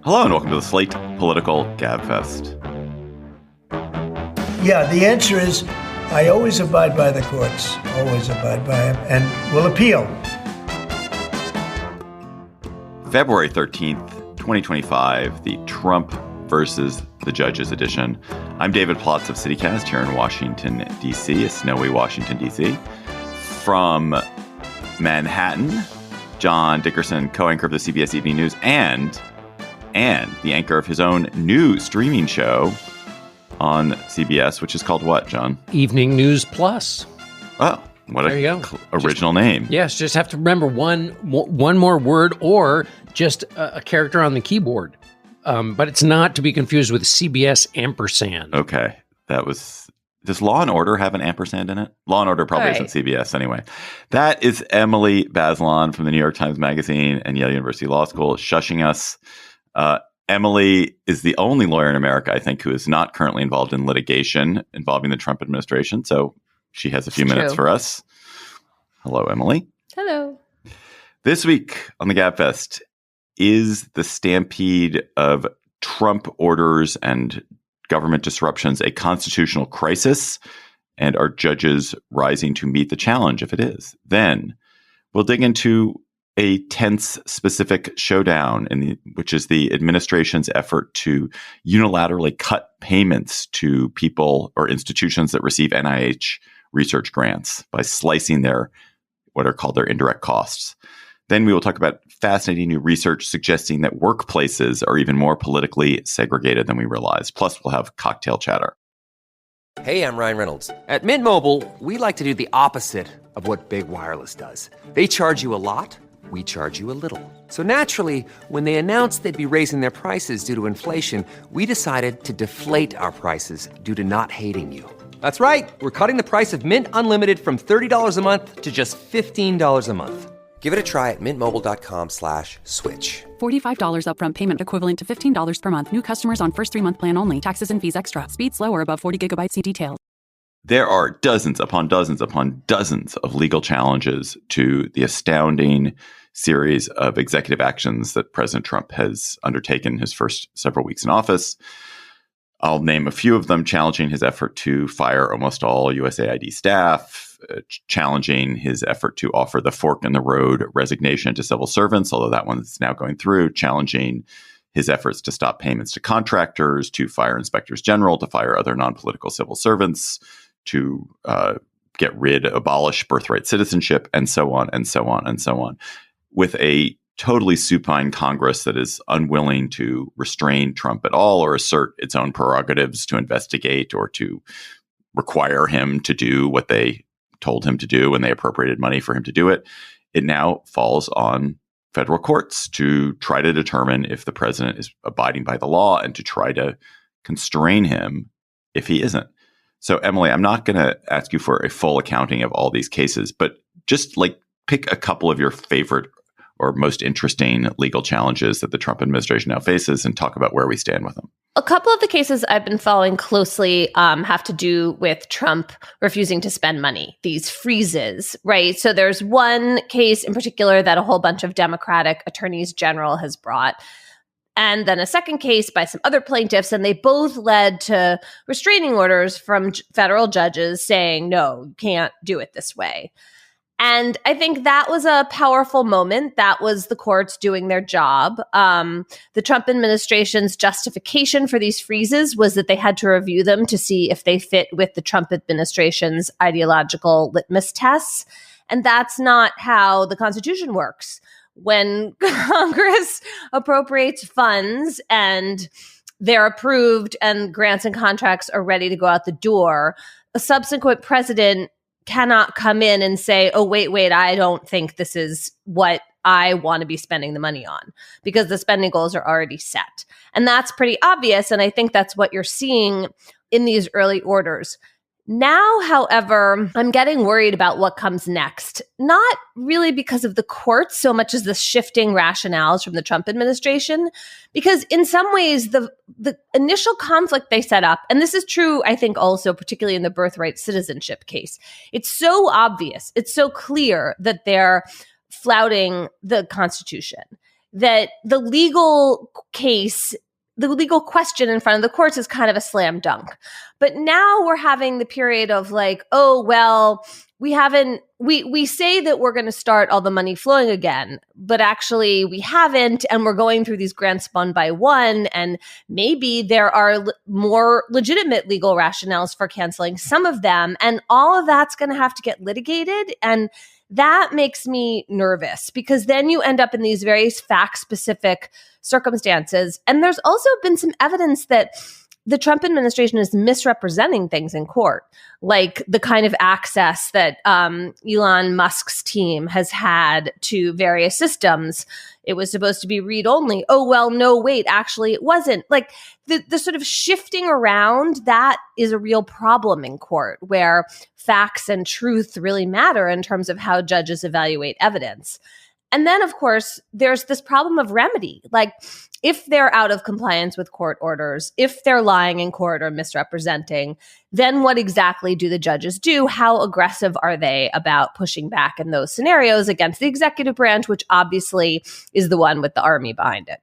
Hello and welcome to the Slate Political Gabfest. Yeah, the answer is I always abide by the courts, always abide by them, and will appeal. February 13th, 2025, the Trump versus the Judges edition. I'm David Plotz of CityCast here in Washington, D.C., a snowy Washington, D.C. From Manhattan, John Dickerson, co-anchor of the CBS Evening News, and the anchor of his own new streaming show on CBS, which is called what, John? Evening News Plus. Oh, what original name. Yes, just have to remember one more word or just a character on the keyboard. But it's not to be confused with CBS ampersand. Okay. Does Law & Order have an ampersand in it? Law & Order probably isn't CBS anyway. That is Emily Bazelon from the New York Times Magazine and Yale University Law School shushing us. Emily is the only lawyer in America, I think, who is not currently involved in litigation involving the Trump administration. So she has a few minutes for us. Hello, Emily. Hello. This week on the Gabfest, is the stampede of Trump orders and government disruptions a constitutional crisis? And are judges rising to meet the challenge if it is? Then we'll dig into a tense specific showdown, which is the administration's effort to unilaterally cut payments to people or institutions that receive NIH research grants by slicing what are called their indirect costs. Then we will talk about fascinating new research suggesting that workplaces are even more politically segregated than we realize. Plus, we'll have cocktail chatter. Hey, I'm Ryan Reynolds. At Mint Mobile, we like to do the opposite of what Big Wireless does. They charge you a lot. We charge you a little. So naturally, when they announced they'd be raising their prices due to inflation, we decided to deflate our prices due to not hating you. That's right. We're cutting the price of Mint Unlimited from $30 a month to just $15 a month. Give it a try at mintmobile.com/switch. $45 upfront payment equivalent to $15 per month. New customers on first 3-month plan only. Taxes and fees extra. Speed slower above 40 gigabytes. See details. There are dozens upon dozens upon dozens of legal challenges to the astounding series of executive actions that President Trump has undertaken his first several weeks in office. I'll name a few of them: challenging his effort to fire almost all USAID staff, challenging his effort to offer the fork in the road resignation to civil servants, although that one's now going through, challenging his efforts to stop payments to contractors, to fire inspectors general, to fire other non-political civil servants, to abolish birthright citizenship, and so on, and so on, and so on. With a totally supine Congress that is unwilling to restrain Trump at all or assert its own prerogatives to investigate or to require him to do what they told him to do when they appropriated money for him to do it, it now falls on federal courts to try to determine if the president is abiding by the law and to try to constrain him if he isn't. So, Emily, I'm not going to ask you for a full accounting of all these cases, but just pick a couple of your favorite or most interesting legal challenges that the Trump administration now faces and talk about where we stand with them. A couple of the cases I've been following closely have to do with Trump refusing to spend money, these freezes, right? So there's one case in particular that a whole bunch of Democratic attorneys general has brought, and then a second case by some other plaintiffs, and they both led to restraining orders from federal judges saying, no, you can't do it this way. And I think that was a powerful moment. That was the courts doing their job. The Trump administration's justification for these freezes was that they had to review them to see if they fit with the Trump administration's ideological litmus tests. And that's not how the Constitution works. When Congress appropriates funds and they're approved and grants and contracts are ready to go out the door, a subsequent president cannot come in and say, oh, wait, I don't think this is what I want to be spending the money on, because the spending goals are already set. And that's pretty obvious. And I think that's what you're seeing in these early orders. Now, however, I'm getting worried about what comes next, not really because of the courts so much as the shifting rationales from the Trump administration, because in some ways, the initial conflict they set up, and this is true, I think, also particularly in the birthright citizenship case, it's so obvious, it's so clear that they're flouting the Constitution. that the legal case, the legal question in front of the courts is kind of a slam dunk. But now we're having the period of like, oh, well, we say that we're going to start all the money flowing again, but actually we haven't. And we're going through these grants one by one. And maybe there are more legitimate legal rationales for canceling some of them. And all of that's going to have to get litigated. And that makes me nervous because then you end up in these very fact-specific circumstances. And there's also been some evidence that the Trump administration is misrepresenting things in court, like the kind of access that Elon Musk's team has had to various systems. It was supposed to be read only. Oh, well, no, wait, actually it wasn't. Like the sort of shifting around, that is a real problem in court where facts and truth really matter in terms of how judges evaluate evidence. And then, of course, there's this problem of remedy. Like, if they're out of compliance with court orders, if they're lying in court or misrepresenting, then what exactly do the judges do? How aggressive are they about pushing back in those scenarios against the executive branch, which obviously is the one with the army behind it?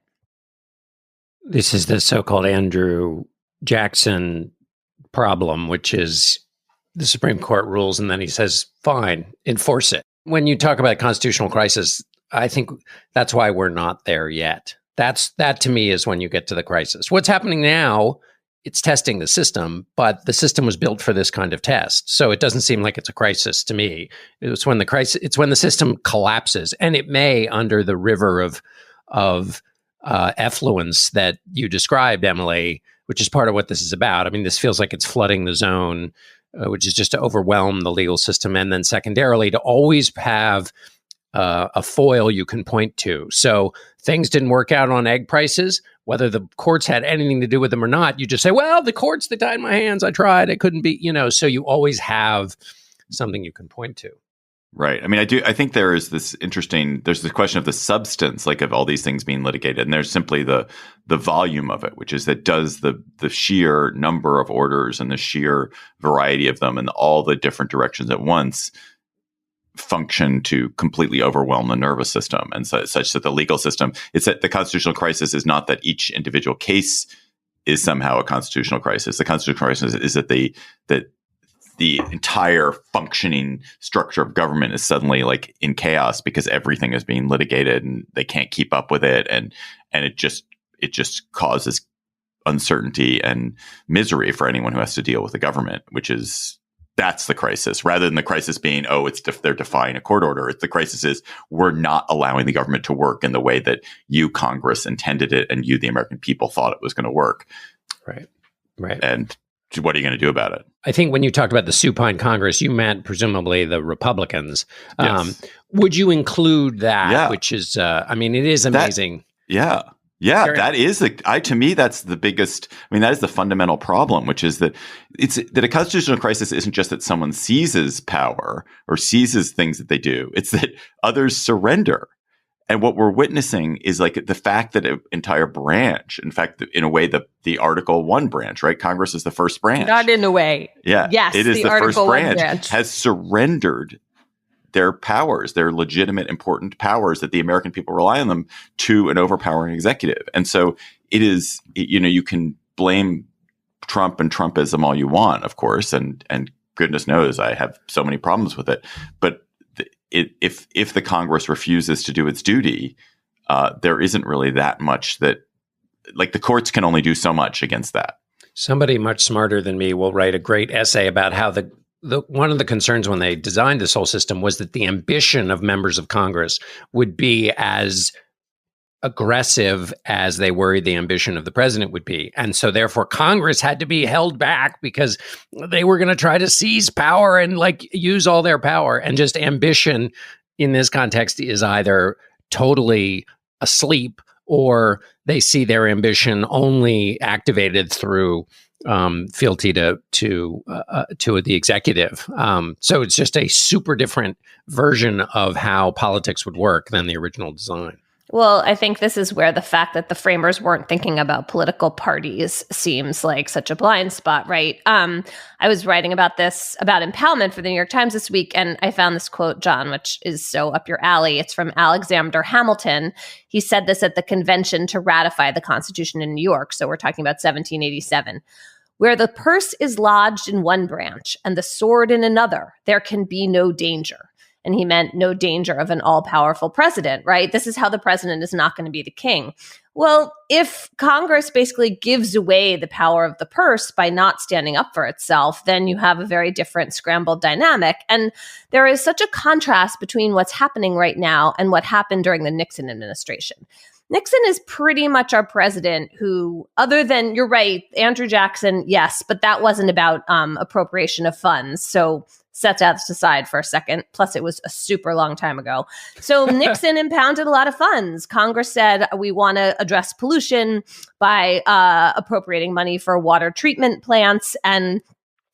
This is the so-called Andrew Jackson problem, which is the Supreme Court rules, and then he says, fine, enforce it. When you talk about constitutional crisis, I think that's why we're not there yet. That to me is when you get to the crisis. What's happening now, it's testing the system, but the system was built for this kind of test. So it doesn't seem like it's a crisis to me. It's when the system collapses, and it may under the river of effluence that you described, Emily, which is part of what this is about. I mean, this feels like it's flooding the zone, which is just to overwhelm the legal system. And then secondarily, to always have a foil you can point to. So things didn't work out on egg prices, whether the courts had anything to do with them or not. You just say, well, the courts, they tied my hands. I tried. It couldn't be, so you always have something you can point to. Right. I mean, I think there's this question of the substance, like of all these things being litigated. And there's simply the volume of it, which is that does the sheer number of orders and the sheer variety of them and all the different directions at once function to completely overwhelm the nervous system, and such that the legal system, it's that the constitutional crisis is not that each individual case is somehow a constitutional crisis. The constitutional crisis is that the entire functioning structure of government is suddenly like in chaos because everything is being litigated and they can't keep up with it, and it just causes uncertainty and misery for anyone who has to deal with the government, that's the crisis, rather than the crisis being, they're defying a court order. The crisis is we're not allowing the government to work in the way that you, Congress, intended it, and you, the American people, thought it was going to work. Right. And what are you going to do about it? I think when you talked about the supine Congress, you meant presumably the Republicans. Yes. Would you include that? Yeah. Which is, it is amazing. Yeah, that is to me, that's the biggest. I mean, that is the fundamental problem, which is that that a constitutional crisis isn't just that someone seizes power or seizes things that they do. It's that others surrender. And what we're witnessing is like the fact that an entire branch, in fact, in a way, the Article 1 branch, right? Congress is the first branch. Not in a way. Yeah. Yes, it is the Article first 1 branch has surrendered their powers, their legitimate, important powers that the American people rely on them to an overpowering executive. And so it is, you can blame Trump and Trumpism all you want, of course, and goodness knows I have so many problems with it. But if the Congress refuses to do its duty, there isn't really that much that, like, the courts can only do so much against that. Somebody much smarter than me will write a great essay about how one of the concerns when they designed this whole system was that the ambition of members of Congress would be as aggressive as they worried the ambition of the president would be. And so therefore Congress had to be held back because they were going to try to seize power and use all their power. And just ambition in this context is either totally asleep or they see their ambition only activated through fealty to the executive. So it's just a super different version of how politics would work than the original design. Well, I think this is where the fact that the framers weren't thinking about political parties seems like such a blind spot, right? I was writing about impoundment for the New York Times this week, and I found this quote, John, which is so up your alley. It's from Alexander Hamilton. He said this at the convention to ratify the Constitution in New York. So we're talking about 1787. Where the purse is lodged in one branch and the sword in another, there can be no danger. And he meant no danger of an all-powerful president, right? This is how the president is not going to be the king. Well, if Congress basically gives away the power of the purse by not standing up for itself, then you have a very different scrambled dynamic. And there is such a contrast between what's happening right now and what happened during the Nixon administration. Nixon is pretty much our president who, other than, you're right, Andrew Jackson, yes, but that wasn't about appropriation of funds. So set that aside for a second. Plus, it was a super long time ago. So Nixon impounded a lot of funds. Congress said, we want to address pollution by appropriating money for water treatment plants. And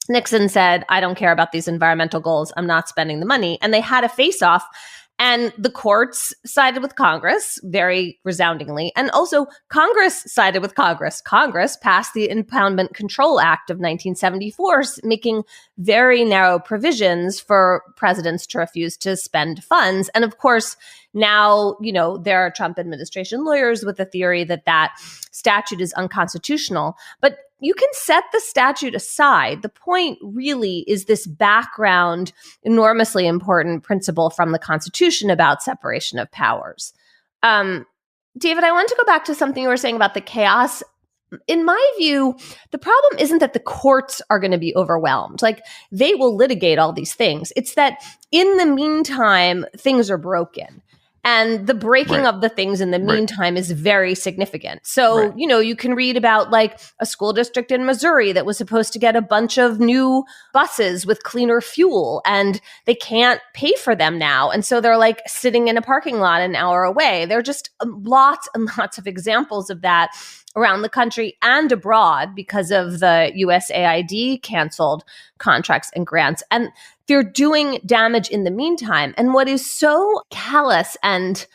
Nixon said, I don't care about these environmental goals. I'm not spending the money. And they had a face-off. And the courts sided with Congress very resoundingly. And also Congress sided with Congress. Congress passed the Impoundment Control Act of 1974, making very narrow provisions for presidents to refuse to spend funds. And of course, now, there are Trump administration lawyers with the theory that that statute is unconstitutional. But you can set the statute aside. The point really is this background, enormously important principle from the Constitution about separation of powers. David, I want to go back to something you were saying about the chaos. In my view, the problem isn't that the courts are going to be overwhelmed. Like, they will litigate all these things. It's that in the meantime, things are broken. And the breaking of the things in the meantime is very significant. So, you can read about like a school district in Missouri that was supposed to get a bunch of new buses with cleaner fuel, and they can't pay for them now. And so they're like sitting in a parking lot an hour away. There are just lots and lots of examples of that around the country and abroad because of the USAID canceled contracts and grants. And they're doing damage in the meantime. And what is so callous and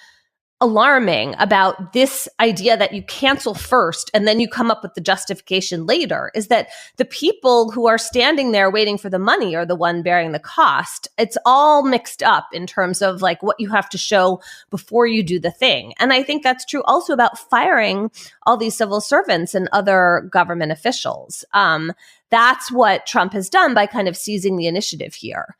alarming about this idea that you cancel first and then you come up with the justification later is that the people who are standing there waiting for the money are the one bearing the cost. It's all mixed up in terms of like what you have to show before you do the thing. And I think that's true also about firing all these civil servants and other government officials. That's what Trump has done by kind of seizing the initiative here.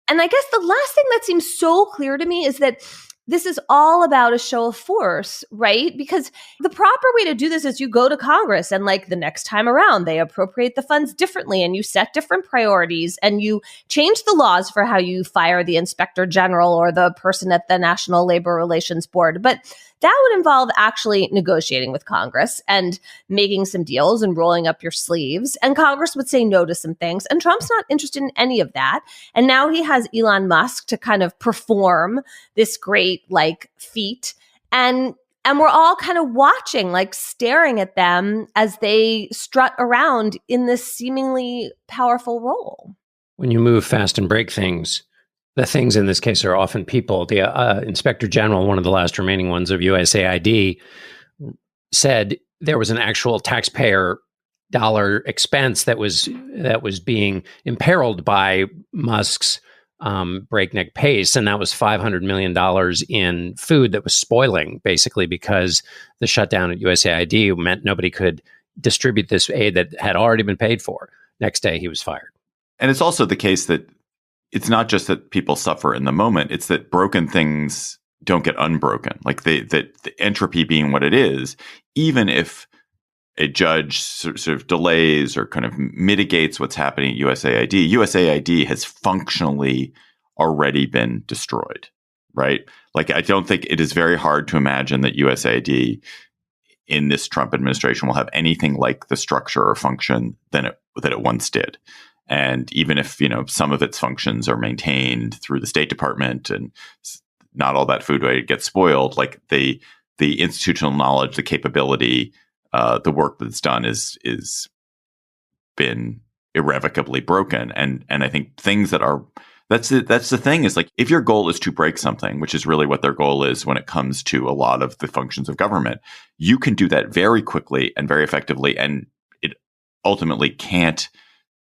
And I guess the last thing that seems so clear to me is that this is all about a show of force, right? Because the proper way to do this is you go to Congress and like the next time around, they appropriate the funds differently and you set different priorities and you change the laws for how you fire the inspector general or the person at the National Labor Relations Board. But that would involve actually negotiating with Congress and making some deals and rolling up your sleeves. And Congress would say no to some things. And Trump's not interested in any of that. And now he has Elon Musk to kind of perform this great like feat. And we're all kind of watching, like staring at them as they strut around in this seemingly powerful role. When you move fast and break things, the things in this case are often people. The Inspector General, one of the last remaining ones of USAID, said there was an actual taxpayer dollar expense that was being imperiled by Musk's breakneck pace, and that was $500 million in food that was spoiling, basically because the shutdown at USAID meant nobody could distribute this aid that had already been paid for. Next day, he was fired. And it's also the case that it's not just that people suffer in the moment, it's that broken things don't get unbroken. Like the entropy being what it is, even if a judge sort of delays or kind of mitigates what's happening at USAID has functionally already been destroyed, right? Like, I don't think it is very hard to imagine that USAID in this Trump administration will have anything like the structure or function that it once did. And even if, some of its functions are maintained through the State Department and not all that food gets spoiled, like the institutional knowledge, the capability, the work that's done is been irrevocably broken. And I think things that are That's the thing is like, if your goal is to break something, which is really what their goal is when it comes to a lot of the functions of government, you can do that very quickly and very effectively. And it ultimately can't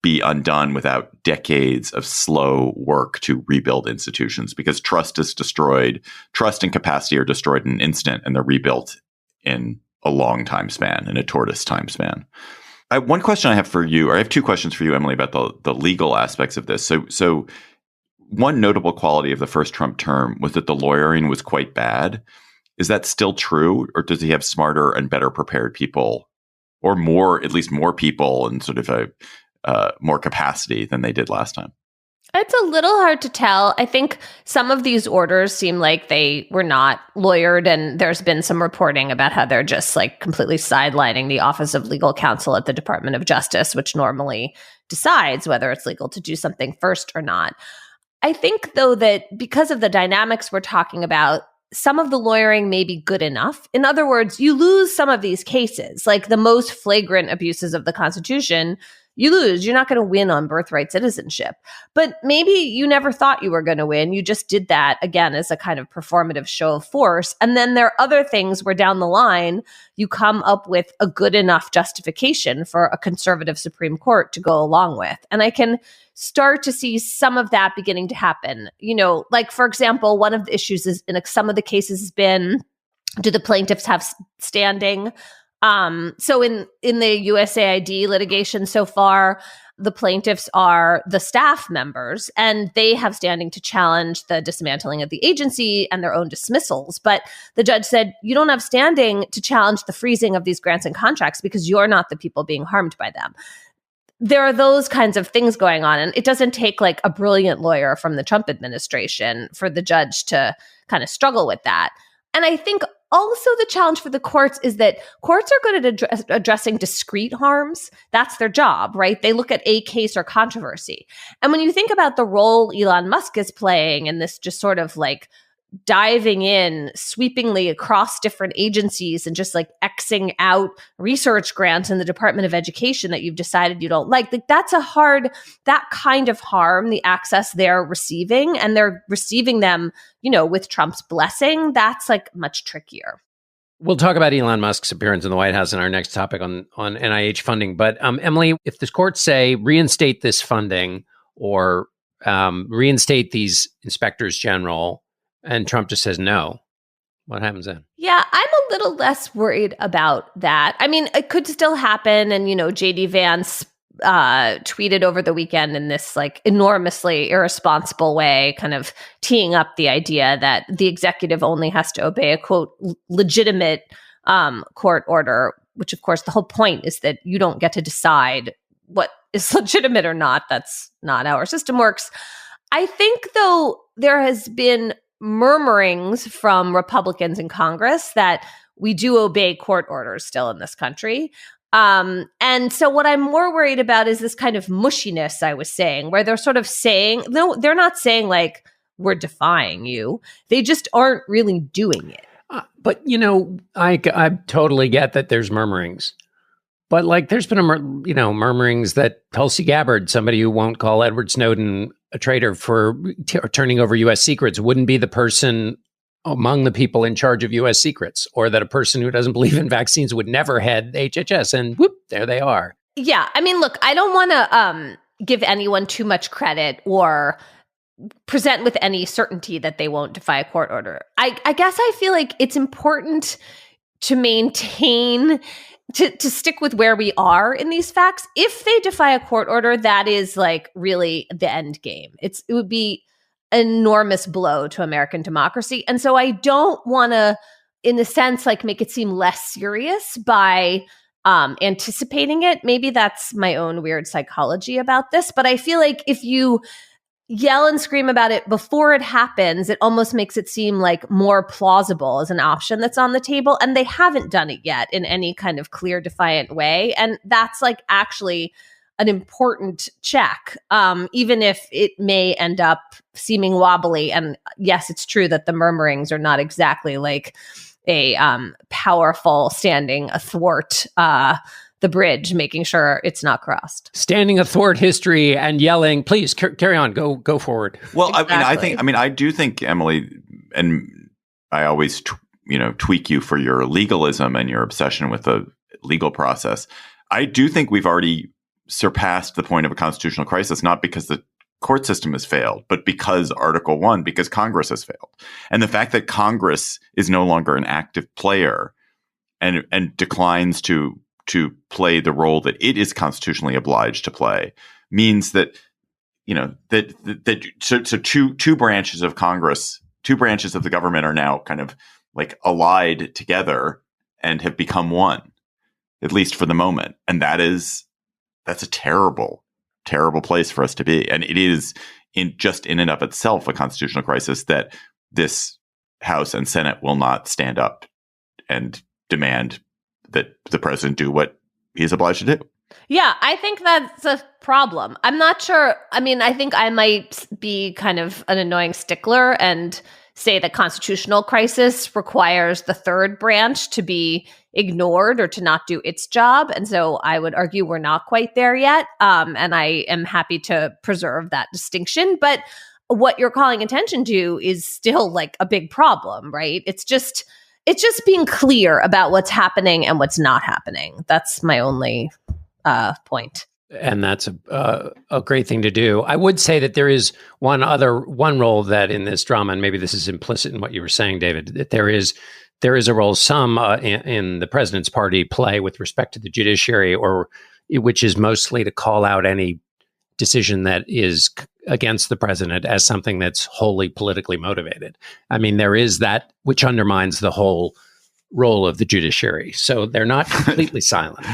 be undone without decades of slow work to rebuild institutions, because trust is destroyed. Trust and capacity are destroyed in an instant, and they're rebuilt in a long time span, in a tortoise time span. One question I have for you, or I have two questions for you, Emily, about the legal aspects of this. So one notable quality of the first Trump term was that the lawyering was quite bad. Is that still true, or does he have smarter and better prepared people, or more, at least more people, and sort of a more capacity than they did last time? It's a little hard to tell. I think some of these orders seem like they were not lawyered, and there's been some reporting about how they're just like completely sidelining the Office of Legal Counsel at the Department of Justice, which normally decides whether it's legal to do something first or not. I think, though, that because of the dynamics we're talking about, some of the lawyering may be good enough. In other words, you lose some of these cases, like the most flagrant abuses of the Constitution, you lose. You're not going to win on birthright citizenship. But maybe you never thought you were going to win. You just did that, again, as a kind of performative show of force. And then there are other things where down the line, you come up with a good enough justification for a conservative Supreme Court to go along with. And I can start to see some of that beginning to happen. You know, like, for example, one of the issues is in some of the cases has been, do the plaintiffs have standing? So in the USAID litigation so far, the plaintiffs are the staff members, and they have standing to challenge the dismantling of the agency and their own dismissals. But the judge said, you don't have standing to challenge the freezing of these grants and contracts because you're not the people being harmed by them. There are those kinds of things going on. And it doesn't take like a brilliant lawyer from the Trump administration for the judge to kind of struggle with that. And I think also the challenge for the courts is that courts are good at addressing discrete harms. That's their job, right? They look at a case or controversy. And when you think about the role Elon Musk is playing in this just sort of like diving in sweepingly across different agencies and just like Xing out research grants in the Department of Education that you've decided you don't like that's a hard, that kind of harm, the access they're receiving, and they're receiving them, you know, with Trump's blessing, that's like much trickier. We'll talk about Elon Musk's appearance in the White House in our next topic on NIH funding. But Emily, if the courts say reinstate this funding or reinstate these inspectors general, and Trump just says no, what happens then? Yeah, I'm a little less worried about that. I mean, it could still happen. And, you know, J.D. Vance tweeted over the weekend in this like enormously irresponsible way, kind of teeing up the idea that the executive only has to obey a, quote, legitimate court order, which, of course, the whole point is that you don't get to decide what is legitimate or not. That's not how our system works. I think, though, there has been murmurings from Republicans in Congress that we do obey court orders still in this country. And so what I'm more worried about is this kind of mushiness I was saying, where they're sort of saying, no, they're not saying like, we're defying you. They just aren't really doing it. But, you know, I totally get that there's murmurings. But like there's been, murmurings that Tulsi Gabbard, somebody who won't call Edward Snowden a traitor for turning over U.S. secrets, wouldn't be the person among the people in charge of U.S. secrets, or that a person who doesn't believe in vaccines would never head HHS, and whoop, there they are. Yeah. I mean, look, I don't want to give anyone too much credit or present with any certainty that they won't defy a court order. I guess I feel like it's important to maintain, to stick with where we are in these facts. If they defy a court order, that is like really the end game. It would be an enormous blow to American democracy. And so I don't want to, in a sense, like make it seem less serious by anticipating it. Maybe that's my own weird psychology about this. But I feel like if you yell and scream about it before it happens, it almost makes it seem like more plausible as an option that's on the table. And they haven't done it yet in any kind of clear, defiant way. And that's like actually an important check, even if it may end up seeming wobbly. And yes, it's true that the murmurings are not exactly like a powerful standing athwart the bridge, making sure it's not crossed. Standing athwart history and yelling, please carry on, go forward. Well, Exactly. I do think, Emily, and I always, tweak you for your legalism and your obsession with the legal process. I do think we've already surpassed the point of a constitutional crisis, not because the court system has failed, but because Article 1, because Congress has failed. And the fact that Congress is no longer an active player and declines to play the role that it is constitutionally obliged to play means that, two branches of Congress, two branches of the government are now kind of like allied together and have become one, at least for the moment. And that's a terrible, terrible place for us to be. And it is in and of itself a constitutional crisis that this House and Senate will not stand up and demand that the president do what he is obliged to do. Yeah, I think that's a problem. I'm not sure. I mean, I think I might be kind of an annoying stickler and say that constitutional crisis requires the third branch to be ignored or to not do its job. And so I would argue we're not quite there yet. And I am happy to preserve that distinction. But what you're calling attention to is still like a big problem, right? It's just being clear about what's happening and what's not happening. That's my only point. And that's a great thing to do. I would say that there is one role that in this drama, and maybe this is implicit in what you were saying, David, that there is a role some in the president's party play with respect to the judiciary, or which is mostly to call out any decision that is against the president as something that's wholly politically motivated. I mean, there is that which undermines the whole role of the judiciary. So they're not completely silent.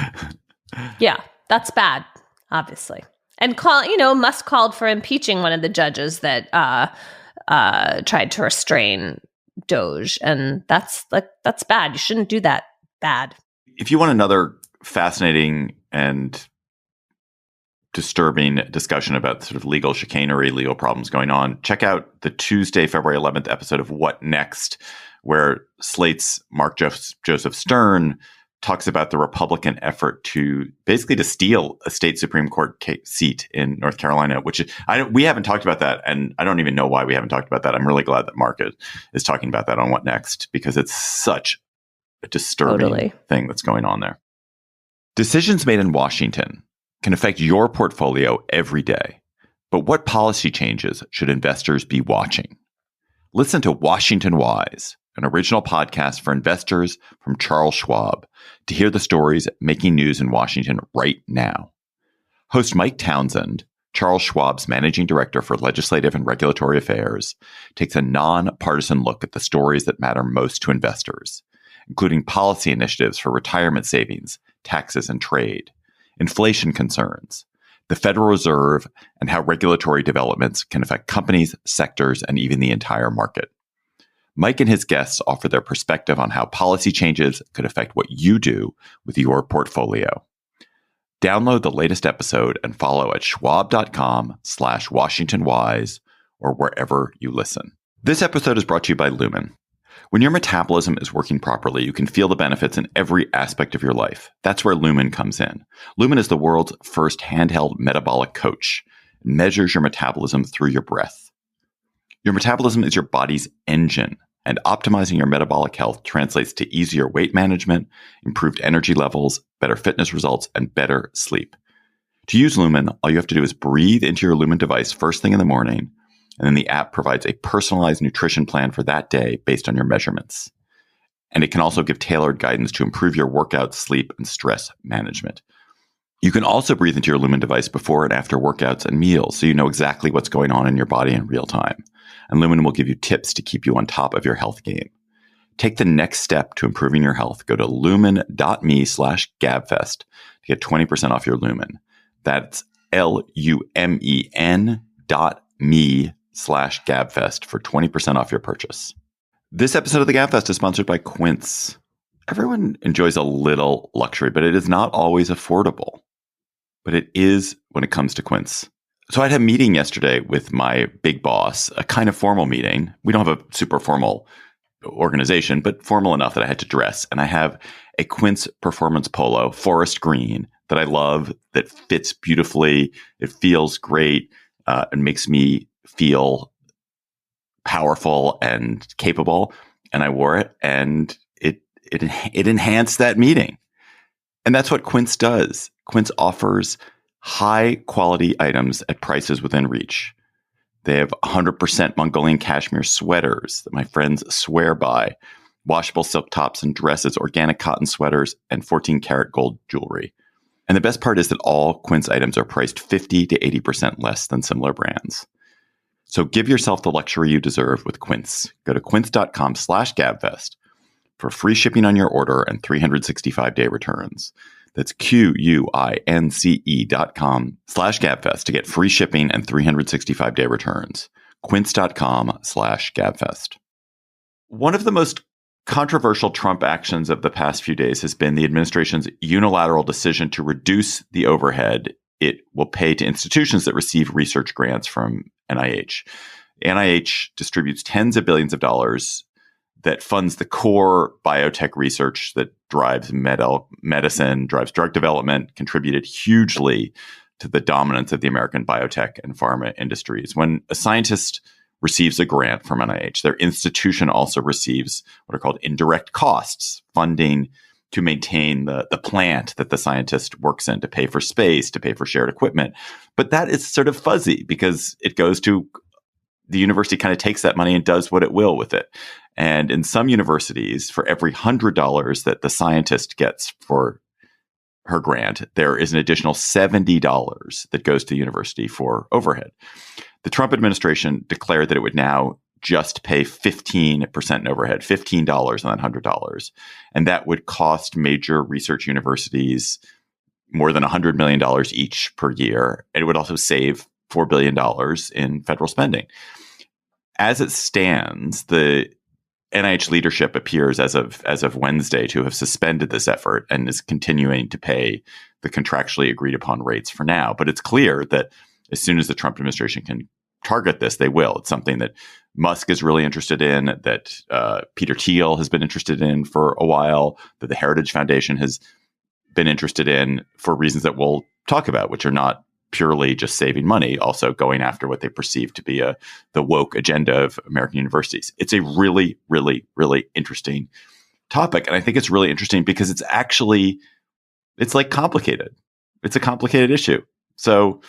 Yeah, that's bad, obviously. And Musk called for impeaching one of the judges that tried to restrain Doge, and that's bad. You shouldn't do that. Bad. If you want another fascinating and disturbing discussion about sort of legal chicanery, legal problems going on, check out the Tuesday, February 11th episode of What Next, where Slate's Mark Joseph Stern talks about the Republican effort to steal a state Supreme Court seat in North Carolina, which we haven't talked about that. And I don't even know why we haven't talked about that. I'm really glad that Mark is talking about that on What Next, because it's such a disturbing thing that's going on there. Decisions made in Washington can affect your portfolio every day. But what policy changes should investors be watching? Listen to Washington Wise, an original podcast for investors from Charles Schwab, to hear the stories making news in Washington right now. Host Mike Townsend, Charles Schwab's managing director for legislative and regulatory affairs, takes a nonpartisan look at the stories that matter most to investors, including policy initiatives for retirement savings, taxes and trade, inflation concerns, the Federal Reserve, and how regulatory developments can affect companies, sectors, and even the entire market. Mike and his guests offer their perspective on how policy changes could affect what you do with your portfolio. Download the latest episode and follow at schwab.com/WashingtonWise or wherever you listen. This episode is brought to you by Lumen. When your metabolism is working properly, you can feel the benefits in every aspect of your life. That's where Lumen comes in. Lumen is the world's first handheld metabolic coach. It measures your metabolism through your breath. Your metabolism is your body's engine, and optimizing your metabolic health translates to easier weight management, improved energy levels, better fitness results, and better sleep. To use Lumen, all you have to do is breathe into your Lumen device first thing in the morning, and then the app provides a personalized nutrition plan for that day based on your measurements. And it can also give tailored guidance to improve your workout, sleep, and stress management. You can also breathe into your Lumen device before and after workouts and meals, so you know exactly what's going on in your body in real time. And Lumen will give you tips to keep you on top of your health game. Take the next step to improving your health. Go to lumen.me/gabfest to get 20% off your Lumen. That's lumen.me/gabfest for 20% off your purchase. This episode of the Gabfest is sponsored by Quince. Everyone enjoys a little luxury, but it is not always affordable. But it is when it comes to Quince. So I had a meeting yesterday with my big boss, a kind of formal meeting. We don't have a super formal organization, but formal enough that I had to dress. And I have a Quince performance polo, forest green, that I love, that fits beautifully. It feels great. It makes me feel powerful and capable. And I wore it, and it enhanced that meeting. And that's what Quince does. Quince offers high quality items at prices within reach. They have 100% Mongolian cashmere sweaters that my friends swear by, washable silk tops and dresses, organic cotton sweaters, and 14 karat gold jewelry. And the best part is that all Quince items are priced 50 to 80% less than similar brands. So give yourself the luxury you deserve with Quince. Go to quince.com/gabfest for free shipping on your order and 365-day returns. That's QUINCE.com/gabfest to get free shipping and 365-day returns. Quince.com/gabfest. One of the most controversial Trump actions of the past few days has been the administration's unilateral decision to reduce the overhead it will pay to institutions that receive research grants from NIH. NIH distributes tens of billions of dollars that funds the core biotech research that drives medicine, drives drug development, contributed hugely to the dominance of the American biotech and pharma industries. When a scientist receives a grant from NIH, their institution also receives what are called indirect costs, funding to maintain the plant that the scientist works in, to pay for space, to pay for shared equipment. But that is sort of fuzzy because it goes to the university, kind of takes that money and does what it will with it. And in some universities, for every $100 that the scientist gets for her grant, there is an additional $70 that goes to the university for overhead. The Trump administration declared that it would now just pay 15% in overhead, $15 on that $100. And that would cost major research universities more than $100 million each per year. And it would also save $4 billion in federal spending. As it stands, the NIH leadership appears as of Wednesday to have suspended this effort and is continuing to pay the contractually agreed upon rates for now. But it's clear that as soon as the Trump administration can target this, they will. It's something that Musk is really interested in, that Peter Thiel has been interested in for a while, that the Heritage Foundation has been interested in for reasons that we'll talk about, which are not purely just saving money, also going after what they perceive to be the woke agenda of American universities. It's a really, really, really interesting topic. And I think it's really interesting because it's like complicated. It's a complicated issue. So,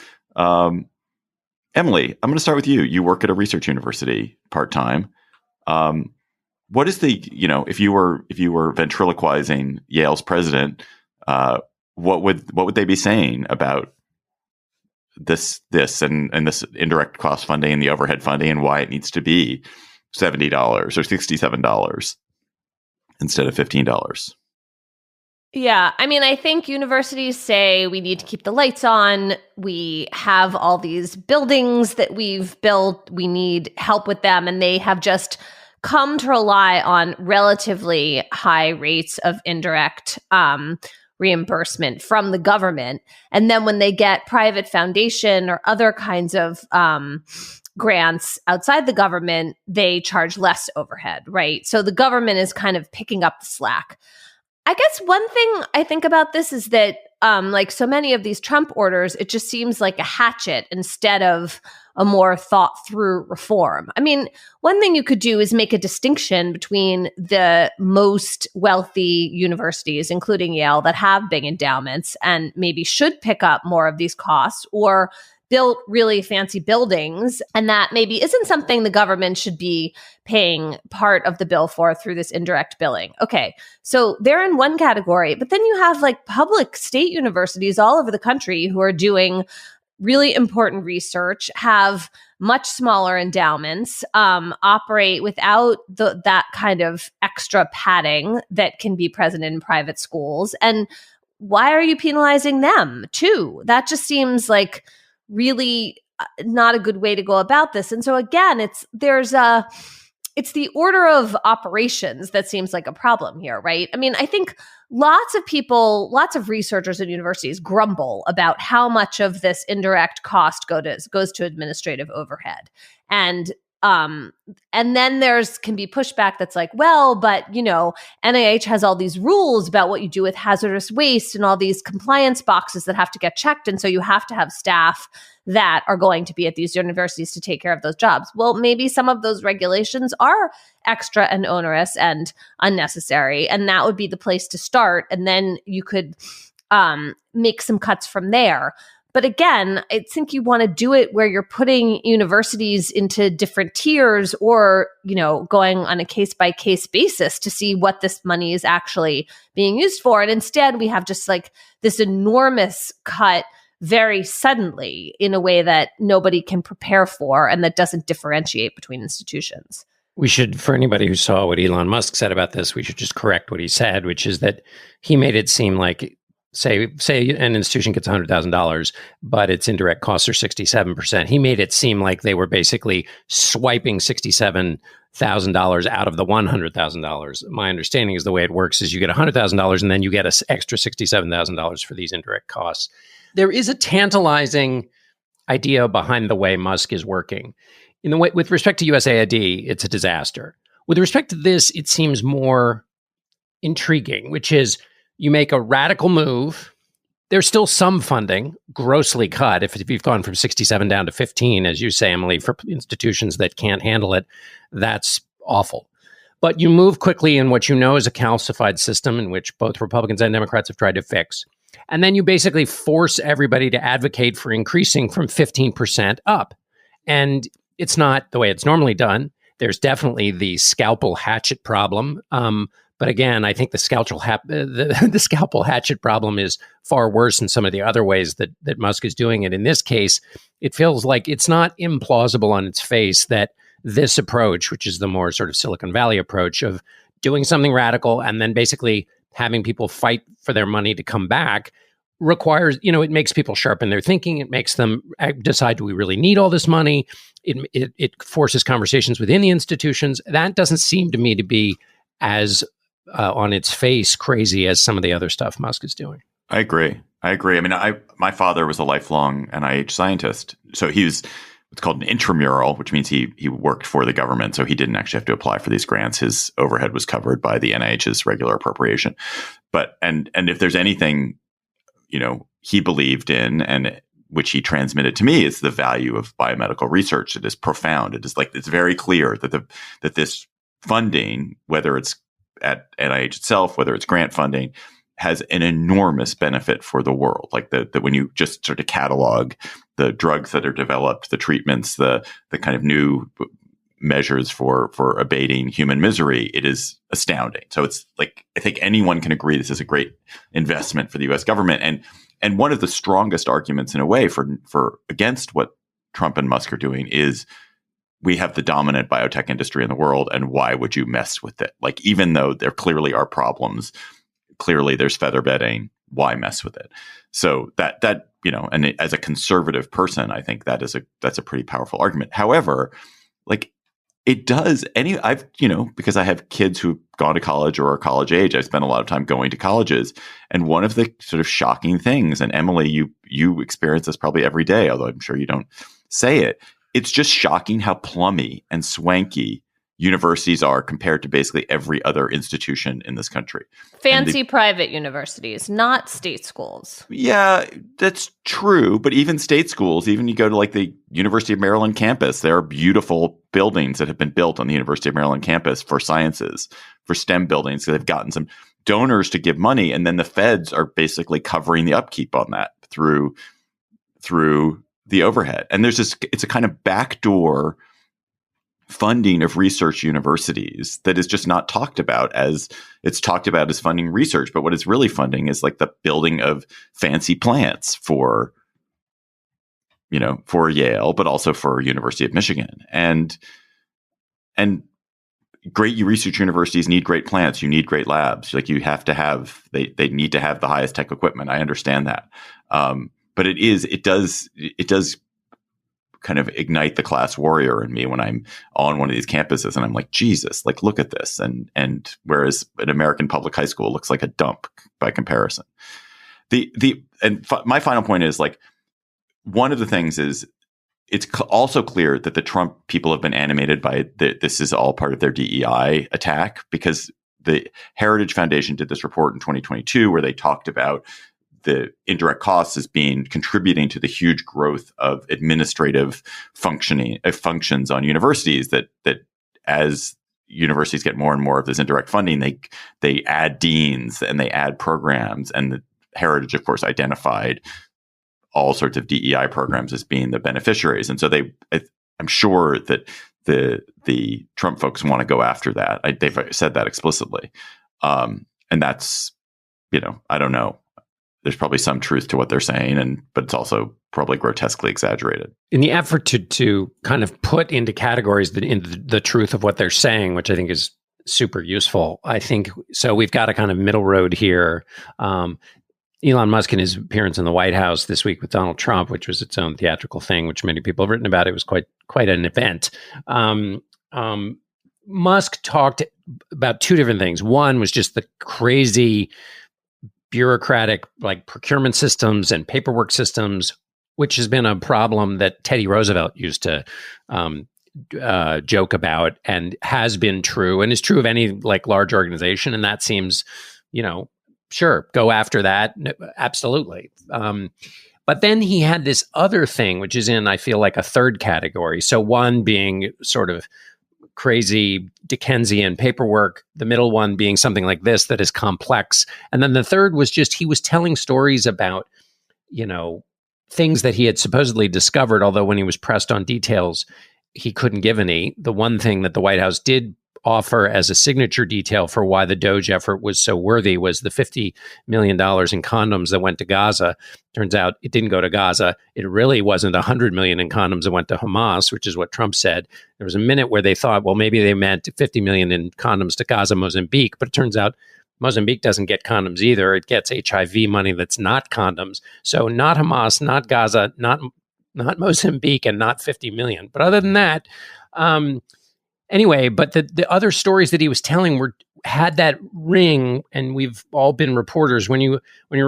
Emily, I'm going to start with you. You work at a research university part-time. What is if you were ventriloquizing Yale's president, what would they be saying about this and this indirect cost funding and the overhead funding and why it needs to be $70 or $67 instead of $15? Yeah. I mean, I think universities say we need to keep the lights on. We have all these buildings that we've built. We need help with them. And they have just come to rely on relatively high rates of indirect reimbursement from the government. And then when they get private foundation or other kinds of grants outside the government, they charge less overhead, right? So the government is kind of picking up the slack. I guess one thing I think about this is that like so many of these Trump orders, it just seems like a hatchet instead of a more thought through reform. I mean, one thing you could do is make a distinction between the most wealthy universities, including Yale, that have big endowments and maybe should pick up more of these costs, or built really fancy buildings, and that maybe isn't something the government should be paying part of the bill for through this indirect billing. Okay, so they're in one category, but then you have like public state universities all over the country who are doing really important research, have much smaller endowments, operate without that kind of extra padding that can be present in private schools. And why are you penalizing them too? That just seems like really not a good way to go about this. And so again, it's the order of operations that seems like a problem here, right? I mean, I think lots of researchers at universities grumble about how much of this indirect cost goes to administrative overhead. And and then can be pushback that's like, well, but NIH has all these rules about what you do with hazardous waste and all these compliance boxes that have to get checked, and so you have to have staff that are going to be at these universities to take care of those jobs. Well, maybe some of those regulations are extra and onerous and unnecessary, and that would be the place to start, and then you could make some cuts from there. But again, I think you want to do it where you're putting universities into different tiers or, going on a case-by-case basis to see what this money is actually being used for. And instead, we have just like this enormous cut very suddenly in a way that nobody can prepare for and that doesn't differentiate between institutions. We should, for anybody who saw what Elon Musk said about this, we should just correct what he said, which is that he made it seem like say an institution gets $100,000, but its indirect costs are 67%. He made it seem like they were basically swiping $67,000 out of the $100,000. My understanding is the way it works is you get $100,000 and then you get an extra $67,000 for these indirect costs. There is a tantalizing idea behind the way Musk is working. In the way, with respect to USAID, it's a disaster. With respect to this, it seems more intriguing, which is you make a radical move. There's still some funding, grossly cut. If you've gone from 67 down to 15, as you say, Emily, for institutions that can't handle it, that's awful. But you move quickly in what you know is a calcified system in which both Republicans and Democrats have tried to fix. And then you basically force everybody to advocate for increasing from 15% up. And it's not the way it's normally done. There's definitely the scalpel hatchet problem. But again, I think the scalpel hatchet problem is far worse in some of the other ways that Musk is doing it. In this case, it feels like it's not implausible on its face that this approach, which is the more sort of Silicon Valley approach of doing something radical and then basically having people fight for their money to come back, requires, it makes people sharpen their thinking. It makes them decide, do we really need all this money? It forces conversations within the institutions. That doesn't seem to me to be as on its face crazy as some of the other stuff Musk is doing. I agree. I mean, my father was a lifelong NIH scientist. So he was what's called an intramural, which means he worked for the government. So he didn't actually have to apply for these grants. His overhead was covered by the NIH's regular appropriation. But and if there's anything, he believed in and which he transmitted to me is the value of biomedical research. It is profound. It's very clear that this funding, whether it's at NIH itself, whether it's grant funding, has an enormous benefit for the world. Like that when you just sort of catalog the drugs that are developed, the treatments, the kind of new measures for abating human misery, it is astounding. So it's like, I think anyone can agree this is a great investment for the US government. And one of the strongest arguments in a way for against what Trump and Musk are doing is we have the dominant biotech industry in the world, and why would you mess with it? Like, even though there clearly are problems, clearly there's feather bedding, why mess with it? So that and as a conservative person, I think that's a pretty powerful argument. However, like it does because I have kids who've gone to college or are college age, I've spent a lot of time going to colleges. And one of the sort of shocking things, and Emily, you experience this probably every day, although I'm sure you don't say it, it's just shocking how plummy and swanky universities are compared to basically every other institution in this country. Fancy private universities, not state schools. Yeah, that's true. But even state schools, even you go to like the University of Maryland campus, there are beautiful buildings that have been built on the University of Maryland campus for sciences, for STEM buildings. So they've gotten some donors to give money, and then the feds are basically covering the upkeep on that through the overhead. And it's a kind of backdoor funding of research universities that is just not talked about as it's talked about as funding research. But what it's really funding is like the building of fancy plants for Yale, but also for University of Michigan. And great research universities need great plants. You need great labs. Like you have to have, they need to have the highest tech equipment. I understand that. But it does kind of ignite the class warrior in me when I'm on one of these campuses and I'm like, Jesus, like, look at this. And whereas an American public high school looks like a dump by comparison. My final point is like, one of the things is it's also clear that the Trump people have been animated by this is all part of their DEI attack, because the Heritage Foundation did this report in 2022 where they talked about the indirect costs as contributing to the huge growth of administrative functions on universities, that as universities get more and more of this indirect funding, they add deans and they add programs, and the Heritage, of course, identified all sorts of DEI programs as being the beneficiaries. And so I'm sure that the Trump folks want to go after that. They've said that explicitly. And that's, I don't know. There's probably some truth to what they're saying, but it's also probably grotesquely exaggerated. In the effort to kind of put into categories the truth of what they're saying, which I think is super useful, I think, so we've got a kind of middle road here. Elon Musk, in his appearance in the White House this week with Donald Trump, which was its own theatrical thing, which many people have written about, it was quite an event. Musk talked about two different things. One was just the crazy bureaucratic procurement systems and paperwork systems, which has been a problem that Teddy Roosevelt used to joke about, and has been true and is true of any large organization. And that seems, sure, go after that. Absolutely. But then he had this other thing, which is in, I feel like, a third category. So one being sort of crazy Dickensian paperwork, the middle one being something like this that is complex. And then the third was just, he was telling stories about, things that he had supposedly discovered, although when he was pressed on details, he couldn't give any. The one thing that the White House did offer as a signature detail for why the Doge effort was so worthy was the $50 million in condoms that went to Gaza. Turns out it didn't go to Gaza. It really wasn't $100 million in condoms that went to Hamas, which is what Trump said. There was a minute where they thought, well, maybe they meant $50 million in condoms to Gaza, Mozambique, but it turns out Mozambique doesn't get condoms either. It gets HIV money that's not condoms. So not Hamas, not Gaza, not Mozambique, and not 50 million. But other than that, anyway, but the other stories that he was telling had that ring, and we've all been reporters. When you're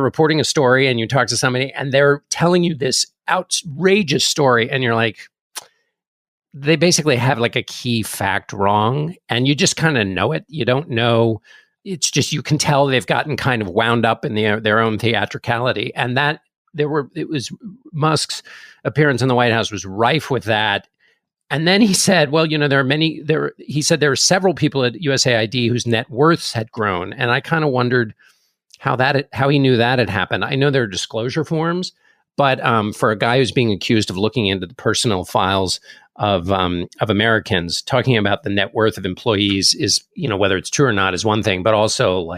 reporting a story and you talk to somebody and they're telling you this outrageous story, and you're like, they basically have a key fact wrong, and you just kind of know it. You don't know. It's just, you can tell they've gotten kind of wound up in their own theatricality, and that it was Musk's appearance in the White House was rife with that. And then he said, well, he said there were several people at USAID whose net worths had grown. And I kind of wondered how he knew that had happened. I know there are disclosure forms, but for a guy who's being accused of looking into the personal files of Americans, talking about the net worth of employees is, whether it's true or not is one thing, but also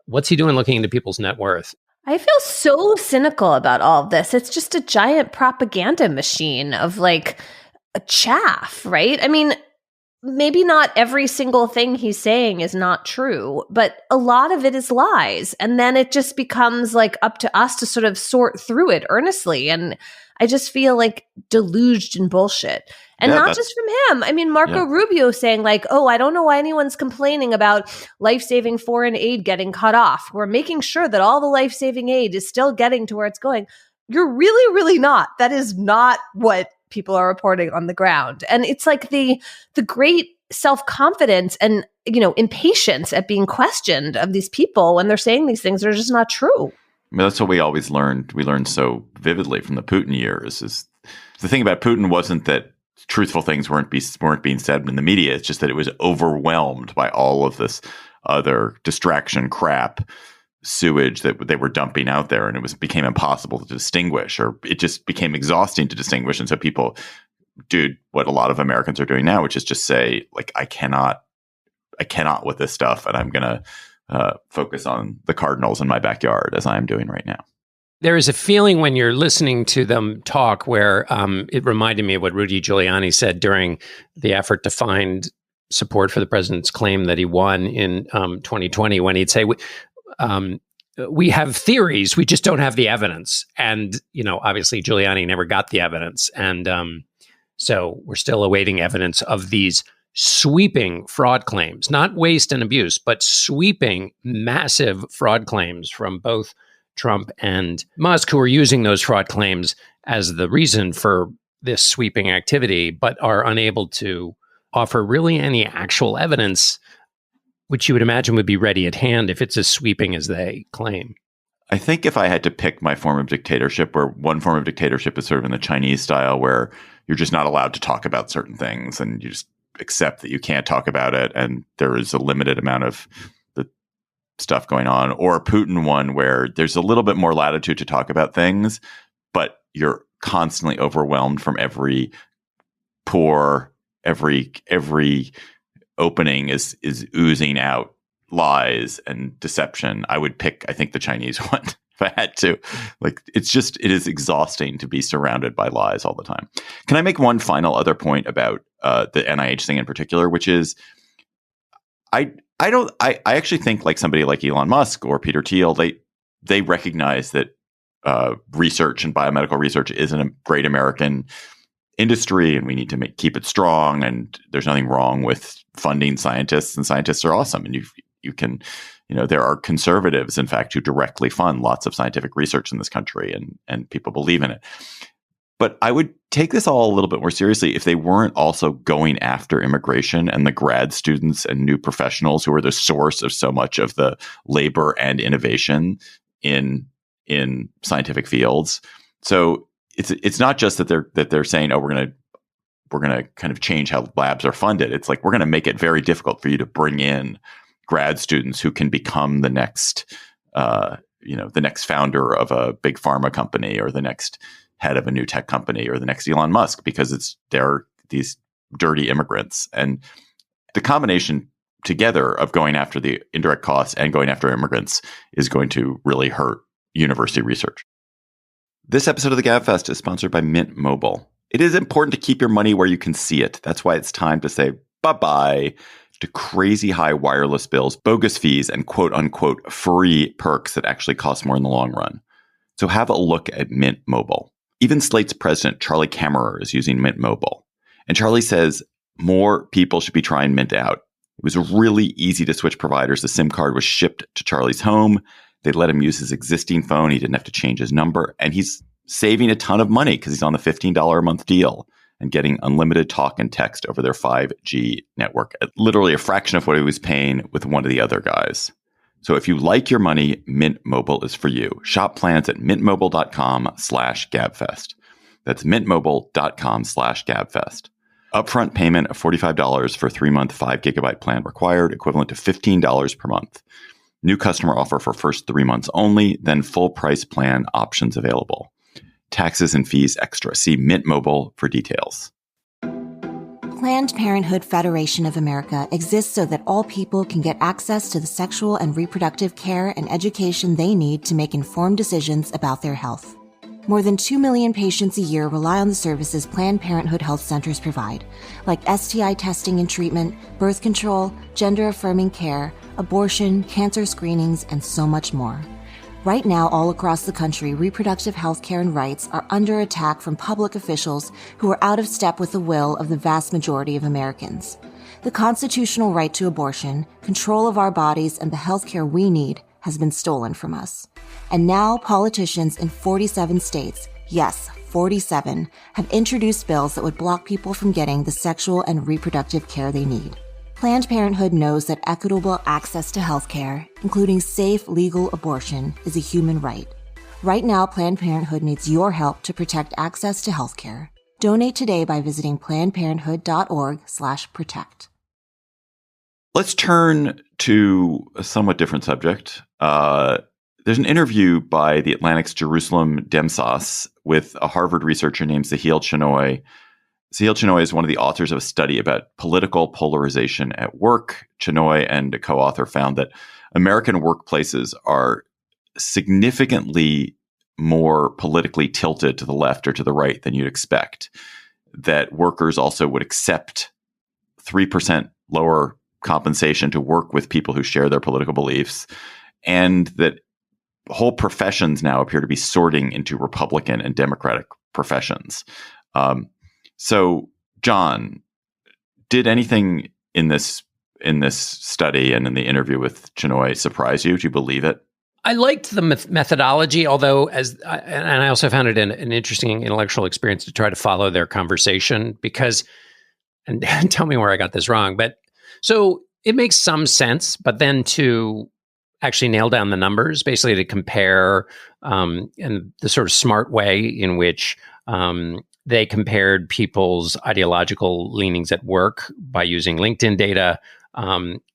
what's he doing looking into people's net worth? I feel so cynical about all of this. It's just a giant propaganda machine of a chaff, right? I mean, maybe not every single thing he's saying is not true, but a lot of it is lies. And then it just becomes up to us to sort of sort through it earnestly. And I just feel deluged in bullshit. And not just from him. I mean, Marco Rubio saying oh, I don't know why anyone's complaining about life-saving foreign aid getting cut off. We're making sure that all the life-saving aid is still getting to where it's going. You're really, really not. That is not what people are reporting on the ground. And it's the great self-confidence and, impatience at being questioned of these people when they're saying these things that are just not true. I mean, that's what we always learned. We learned so vividly from the Putin years. Is the thing about Putin wasn't that truthful things weren't being said in the media. It's just that it was overwhelmed by all of this other distraction crap, sewage that they were dumping out there, and it became impossible to distinguish, or it just became exhausting to distinguish. And so people do what a lot of Americans are doing now, which is just say, I cannot with this stuff, and I'm going to focus on the Cardinals in my backyard, as I am doing right now. There is a feeling when you're listening to them talk where it reminded me of what Rudy Giuliani said during the effort to find support for the president's claim that he won in 2020, when he'd say, we have theories, we just don't have the evidence. And, obviously Giuliani never got the evidence. And so we're still awaiting evidence of these sweeping fraud claims, not waste and abuse, but sweeping massive fraud claims from both Trump and Musk, who are using those fraud claims as the reason for this sweeping activity, but are unable to offer really any actual evidence, which you would imagine would be ready at hand if it's as sweeping as they claim. I think if I had to pick my form of dictatorship, where one form of dictatorship is sort of in the Chinese style, where you're just not allowed to talk about certain things and you just accept that you can't talk about it and there is a limited amount of the stuff going on, or a Putin one where there's a little bit more latitude to talk about things, but you're constantly overwhelmed from every pore, every opening is oozing out lies and deception. I would pick, I think, the Chinese one if I had to. Like, it is exhausting to be surrounded by lies all the time. Can I make one final other point about the NIH thing in particular, which is I actually think like somebody like Elon Musk or Peter Thiel, they recognize that research and biomedical research isn't a great American industry, and we need to keep it strong. And there's nothing wrong with funding scientists, and scientists are awesome. And you can, there are conservatives, in fact, who directly fund lots of scientific research in this country, and people believe in it. But I would take this all a little bit more seriously if they weren't also going after immigration and the grad students and new professionals who are the source of so much of the labor and innovation in scientific fields. So it's not just that they're saying, oh, we're gonna kind of change how labs are funded. It's like, we're gonna make it very difficult for you to bring in grad students who can become the next the next founder of a big pharma company, or the next head of a new tech company, or the next Elon Musk, because they're these dirty immigrants. And the combination together of going after the indirect costs and going after immigrants is going to really hurt university research. This episode of the Gabfest is sponsored by Mint Mobile. It is important to keep your money where you can see it. That's why it's time to say bye-bye to crazy high wireless bills, bogus fees, and quote-unquote free perks that actually cost more in the long run. So have a look at Mint Mobile. Even Slate's president, Charlie Kammerer, is using Mint Mobile. And Charlie says more people should be trying Mint out. It was really easy to switch providers. The SIM card was shipped to Charlie's home. They let him use his existing phone. He didn't have to change his number. And he's saving a ton of money because he's on the $15 a month deal and getting unlimited talk and text over their 5G network at literally a fraction of what he was paying with one of the other guys. So if you like your money, Mint Mobile is for you. Shop plans at mintmobile.com/gabfest. That's mintmobile.com/gabfest. Upfront payment of $45 for a 3-month 5 gigabyte plan required, equivalent to $15 per month. New customer offer for first 3 months only, then full price plan options available. Taxes and fees extra. See Mint Mobile for details. Planned Parenthood Federation of America exists so that all people can get access to the sexual and reproductive care and education they need to make informed decisions about their health. More than 2 million patients a year rely on the services Planned Parenthood health centers provide, like STI testing and treatment, birth control, gender-affirming care, abortion, cancer screenings, and so much more. Right now, all across the country, reproductive health care and rights are under attack from public officials who are out of step with the will of the vast majority of Americans. The constitutional right to abortion, control of our bodies, and the health care we need has been stolen from us. And now politicians in 47 states, yes, 47, have introduced bills that would block people from getting the sexual and reproductive care they need. Planned Parenthood knows that equitable access to health care, including safe, legal abortion, is a human right. Right now, Planned Parenthood needs your help to protect access to health care. Donate today by visiting plannedparenthood.org/protect. Let's turn to a somewhat different subject. There's an interview by The Atlantic's Jerusalem Demsas with a Harvard researcher named Sahil Chenoy. Sahil Chenoy is one of the authors of a study about political polarization at work. Chenoy and a co-author found that American workplaces are significantly more politically tilted to the left or to the right than you'd expect. That workers also would accept 3% lower compensation to work with people who share their political beliefs, and that whole professions now appear to be sorting into Republican and Democratic professions. So, John, did anything in this study and in the interview with Chenoy surprise you? Do you believe it? I liked the methodology, although and I also found it an interesting intellectual experience to try to follow their conversation because, and tell me where I got this wrong, but so it makes some sense, but then to actually nail down the numbers, basically to compare in the sort of smart way in which they compared people's ideological leanings at work by using LinkedIn data,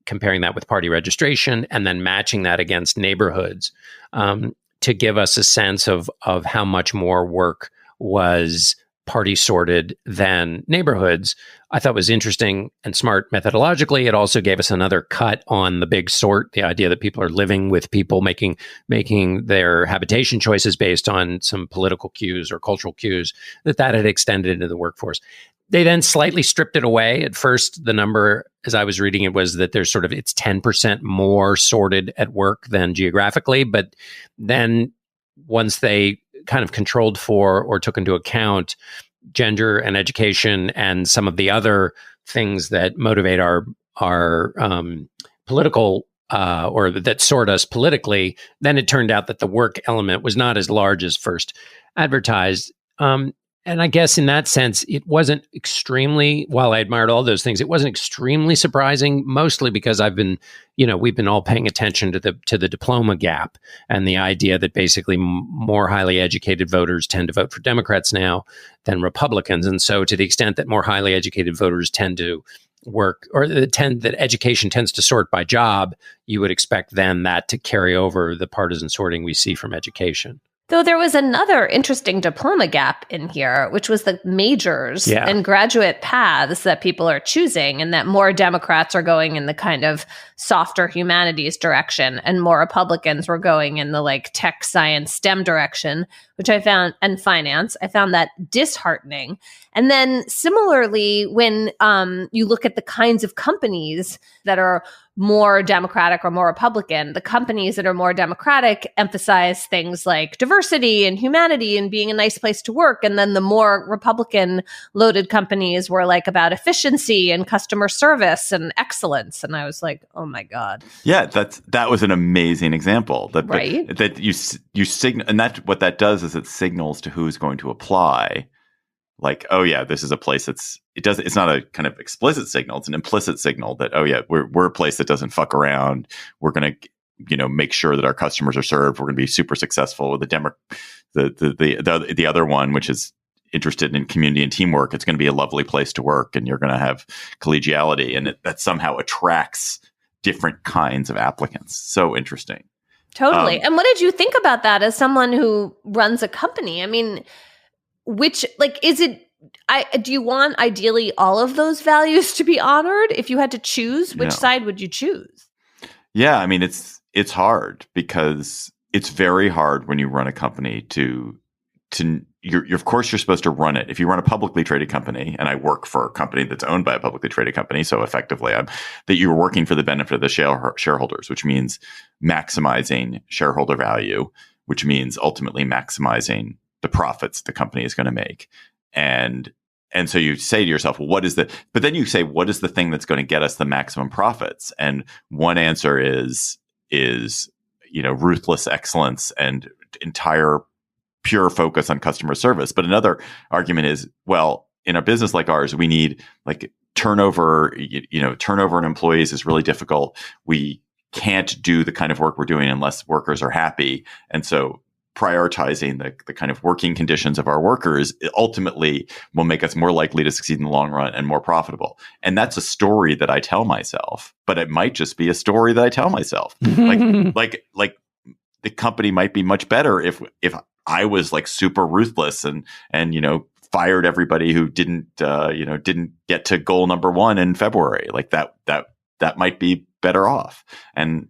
comparing that with party registration, and then matching that against neighborhoods to give us a sense of how much more work was party sorted than neighborhoods, I thought was interesting and smart methodologically. It also gave us another cut on the big sort, the idea that people are living with people, making their habitation choices based on some political cues or cultural cues, that had extended into the workforce. They then slightly stripped it away. At first, the number, as I was reading it, was that there's it's 10% more sorted at work than geographically. But then once they kind of controlled for or took into account gender and education and some of the other things that motivate our political or that sort us politically, then it turned out that the work element was not as large as first advertised. And I guess in that sense, it wasn't extremely, while I admired all those things, it wasn't extremely surprising, mostly because we've been all paying attention to the diploma gap and the idea that basically more highly educated voters tend to vote for Democrats now than Republicans. And so to the extent that more highly educated voters tend to work, or that education tends to sort by job, you would expect then that to carry over the partisan sorting we see from education. Though there was another interesting diploma gap in here, which was the majors and graduate paths that people are choosing, and that more Democrats are going in the kind of softer humanities direction and more Republicans were going in the tech, science, STEM direction, which I found, and finance. I found that disheartening. And then similarly, when you look at the kinds of companies that are more Democratic or more Republican, the companies that are more Democratic emphasize things like diversity and humanity and being a nice place to work. And then the more Republican loaded companies were about efficiency and customer service and excellence. And I was like, oh my God. Yeah, that was an amazing example. Right. That you signal, and that what that does is it signals to who's going to apply. Oh yeah, this is a place it's not a kind of explicit signal. It's an implicit signal that, oh yeah, we're a place that doesn't fuck around. We're going to, make sure that our customers are served. We're going to be super successful with the other one, which is interested in community and teamwork. It's going to be a lovely place to work, and you're going to have collegiality, and that somehow attracts different kinds of applicants. So interesting. Totally. And what did you think about that as someone who runs a company? I mean, do you want ideally all of those values to be honored? If you had to choose, which side would you choose? Yeah, I mean, it's hard because it's very hard when you run a company you're of course you're supposed to run it. If you run a publicly traded company, and I work for a company that's owned by a publicly traded company, so effectively that you're working for the benefit of the shareholders, which means maximizing shareholder value, which means ultimately maximizing the profits the company is going to make. And so you say to yourself, what is the thing that's going to get us the maximum profits? And one answer is ruthless excellence and entire pure focus on customer service. But another argument is, well, in a business like ours, we need turnover, turnover in employees is really difficult. We can't do the kind of work we're doing unless workers are happy. And so prioritizing the kind of working conditions of our workers ultimately will make us more likely to succeed in the long run and more profitable. And that's a story that I tell myself, but it might just be a story that I tell myself. like the company might be much better if I was super ruthless and fired everybody who didn't get to goal number 1 in February. That might be better off. And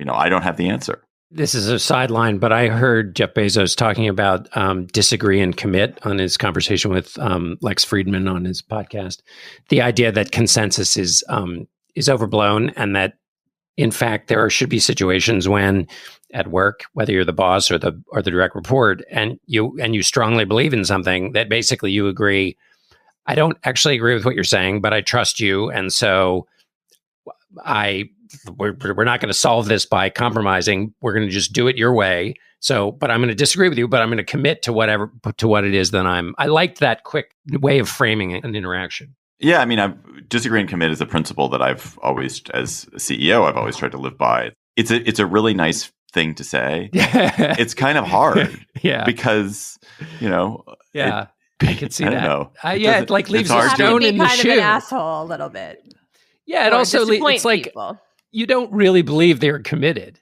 I don't have the answer. This is a sideline, but I heard Jeff Bezos talking about disagree and commit on his conversation with Lex Friedman on his podcast. The idea that consensus is overblown, and that in fact there should be situations when at work, whether you're the boss or the direct report, and you strongly believe in something, that basically you agree, I don't actually agree with what you're saying, but I trust you, and so we're not going to solve this by compromising. We're going to just do it your way. So, but I'm going to disagree with you, but I'm going to commit to what it is that I liked that quick way of framing an interaction. Yeah, I mean, disagree and commit is a principle that I've always, as a CEO, I've always tried to live by. It's a really nice thing to say. It's kind of hard. Because, Yeah, I can see that. I don't know. It like leaves a hard stone in the shoe. Kind of an asshole a little bit. Yeah, it also it's like people. You don't really believe they're committed.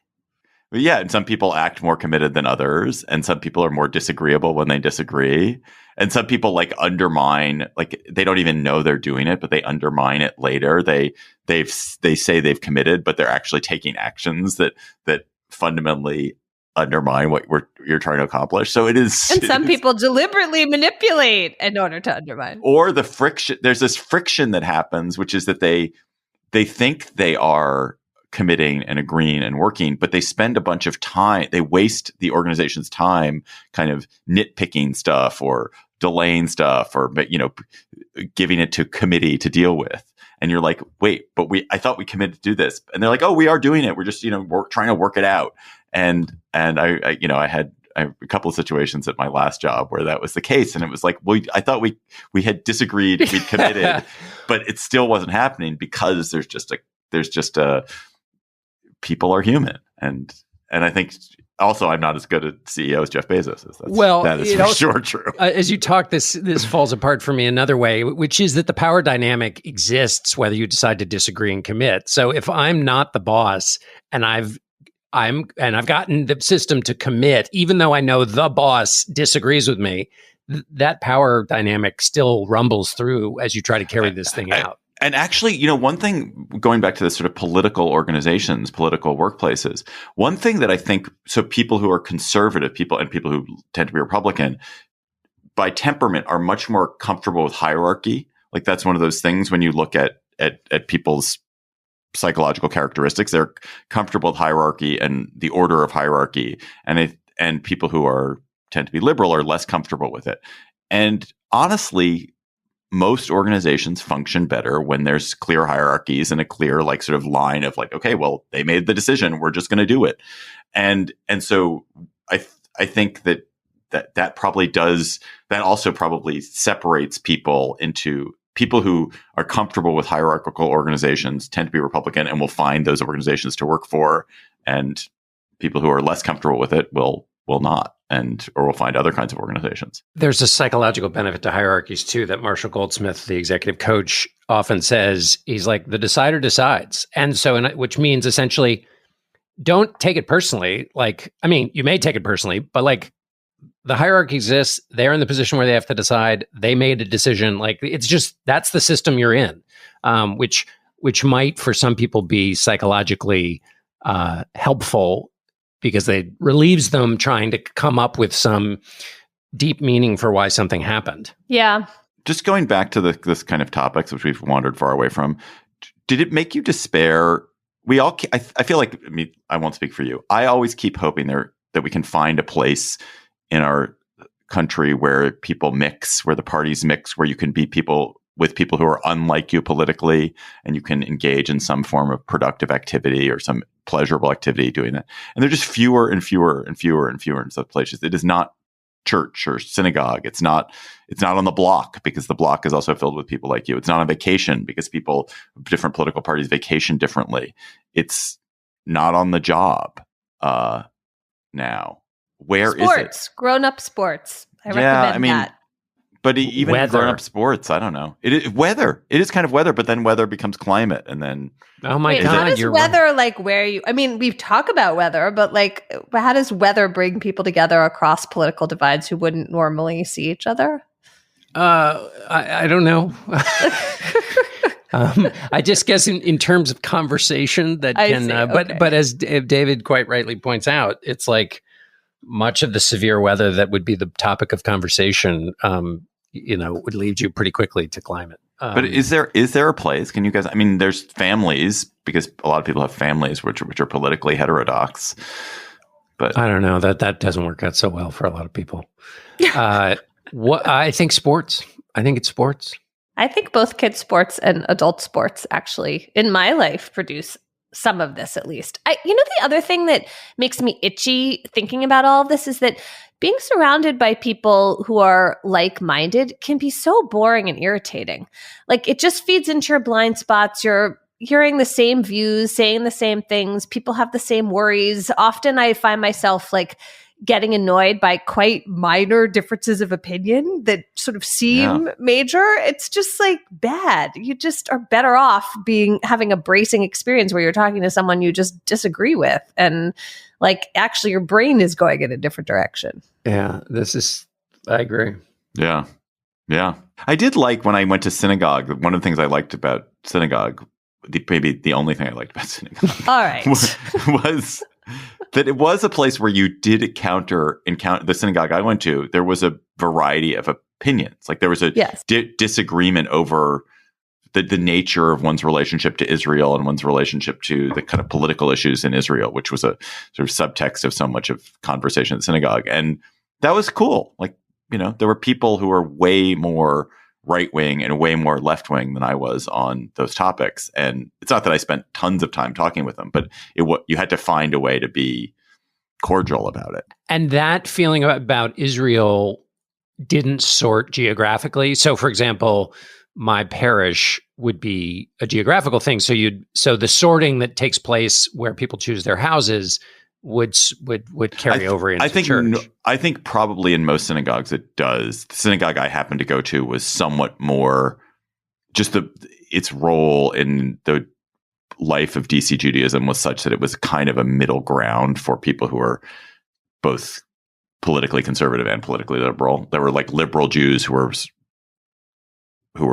Yeah, and some people act more committed than others, and some people are more disagreeable when they disagree, and some people like undermine, like they don't even know they're doing it, but they undermine it later. They say they've committed, but they're actually taking actions that fundamentally undermine what you're trying to accomplish. So it is, and some people deliberately manipulate in order to undermine. Or the friction. There's this friction that happens, which is that they think they are committing and agreeing and working, but they spend a bunch of time, they waste the organization's time kind of nitpicking stuff or delaying stuff or, giving it to committee to deal with. And you're like, wait, but I thought we committed to do this. And they're like, oh, we are doing it. We're just, we're trying to work it out. And I had a couple of situations at my last job where that was the case. And it was like, well, I thought we had disagreed, we committed, but it still wasn't happening because there's just a people are human. And I think also I'm not as good a CEO as Jeff Bezos is. That is for sure true. As you talk, this falls apart for me another way, which is that the power dynamic exists whether you decide to disagree and commit. So if I'm not the boss and I've gotten the system to commit, even though I know the boss disagrees with me, that power dynamic still rumbles through as you try to carry this thing out. And actually, one thing, going back to the sort of political organizations, political workplaces, one thing that I think, so people who are conservative, people who tend to be Republican, by temperament are much more comfortable with hierarchy. Like that's one of those things when you look at people's psychological characteristics, they're comfortable with hierarchy and the order of hierarchy. And people who tend to be liberal are less comfortable with it. And honestly, most organizations function better when there's clear hierarchies and a clear like sort of line of like, okay, well, they made the decision, we're just going to do it. And so I think that probably does, that also probably separates people into people who are comfortable with hierarchical organizations tend to be Republican and will find those organizations to work for, and people who are less comfortable with it will not, or will find other kinds of organizations. There's a psychological benefit to hierarchies too that Marshall Goldsmith, the executive coach, often says. He's like, the decider decides. And so, which means essentially, don't take it personally. Like, I mean, you may take it personally, but like the hierarchy exists. They're in the position where they have to decide. They made a decision. Like, it's just, that's the system you're in, which might for some people be psychologically helpful, because it relieves them trying to come up with some deep meaning for why something happened. Yeah. Just going back to this kind of topics, which we've wandered far away from, did it make you despair? I feel like, I mean, I won't speak for you. I always keep hoping that we can find a place in our country where people mix, where the parties mix, where you can be with people who are unlike you politically, and you can engage in some form of productive activity or some pleasurable activity doing that. And they're just fewer and fewer and fewer and fewer in such places. It is not church or synagogue. It's not on the block, because the block is also filled with people like you. It's not on vacation, because people of different political parties vacation differently. It's not on the job now. Where is it? Grown-up sports. I recommend that. But even grown-up sports, I don't know. It is weather. It is kind of weather, but then weather becomes climate, and then oh my God, how does weather like where you? I mean, we talk about weather, but like, how does weather bring people together across political divides who wouldn't normally see each other? I don't know. I just guess in terms of conversation that can, but as David quite rightly points out, it's like much of the severe weather that would be the topic of conversation, would lead you pretty quickly to climate. But is there a place? Can you guys? I mean, there's families, because a lot of people have families which are politically heterodox. But I don't know, that doesn't work out so well for a lot of people. I think sports. I think it's sports. I think both kids' sports and adult sports actually, in my life, produce some of this at least. The other thing that makes me itchy thinking about all of this is that being surrounded by people who are like-minded can be so boring and irritating. Like, it just feeds into your blind spots. You're hearing the same views, saying the same things. People have the same worries. Often I find myself like getting annoyed by quite minor differences of opinion that sort of seem major. It's just like bad. You just are better off having a bracing experience where you're talking to someone you just disagree with. And like, actually your brain is going in a different direction. Yeah, I agree. Yeah. Yeah. I did like when I went to synagogue, one of the things I liked about synagogue, maybe the only thing I liked about synagogue all right. was that it was a place where you did encounter the synagogue I went to. There was a variety of opinions. Like there was a disagreement over the nature of one's relationship to Israel and one's relationship to the kind of political issues in Israel, which was a sort of subtext of so much of conversation at the synagogue. And that was cool. Like, there were people who were way more right-wing and way more left-wing than I was on those topics. And it's not that I spent tons of time talking with them, but you had to find a way to be cordial about it. And that feeling about Israel didn't sort geographically. So, for example, my parish would be a geographical thing. So the sorting that takes place where people choose their houses would carry over into church. I think probably in most synagogues it does. The synagogue I happened to go to was somewhat more just its role in the life of DC Judaism was such that it was kind of a middle ground for people who are both politically conservative and politically liberal. There were like liberal Jews who were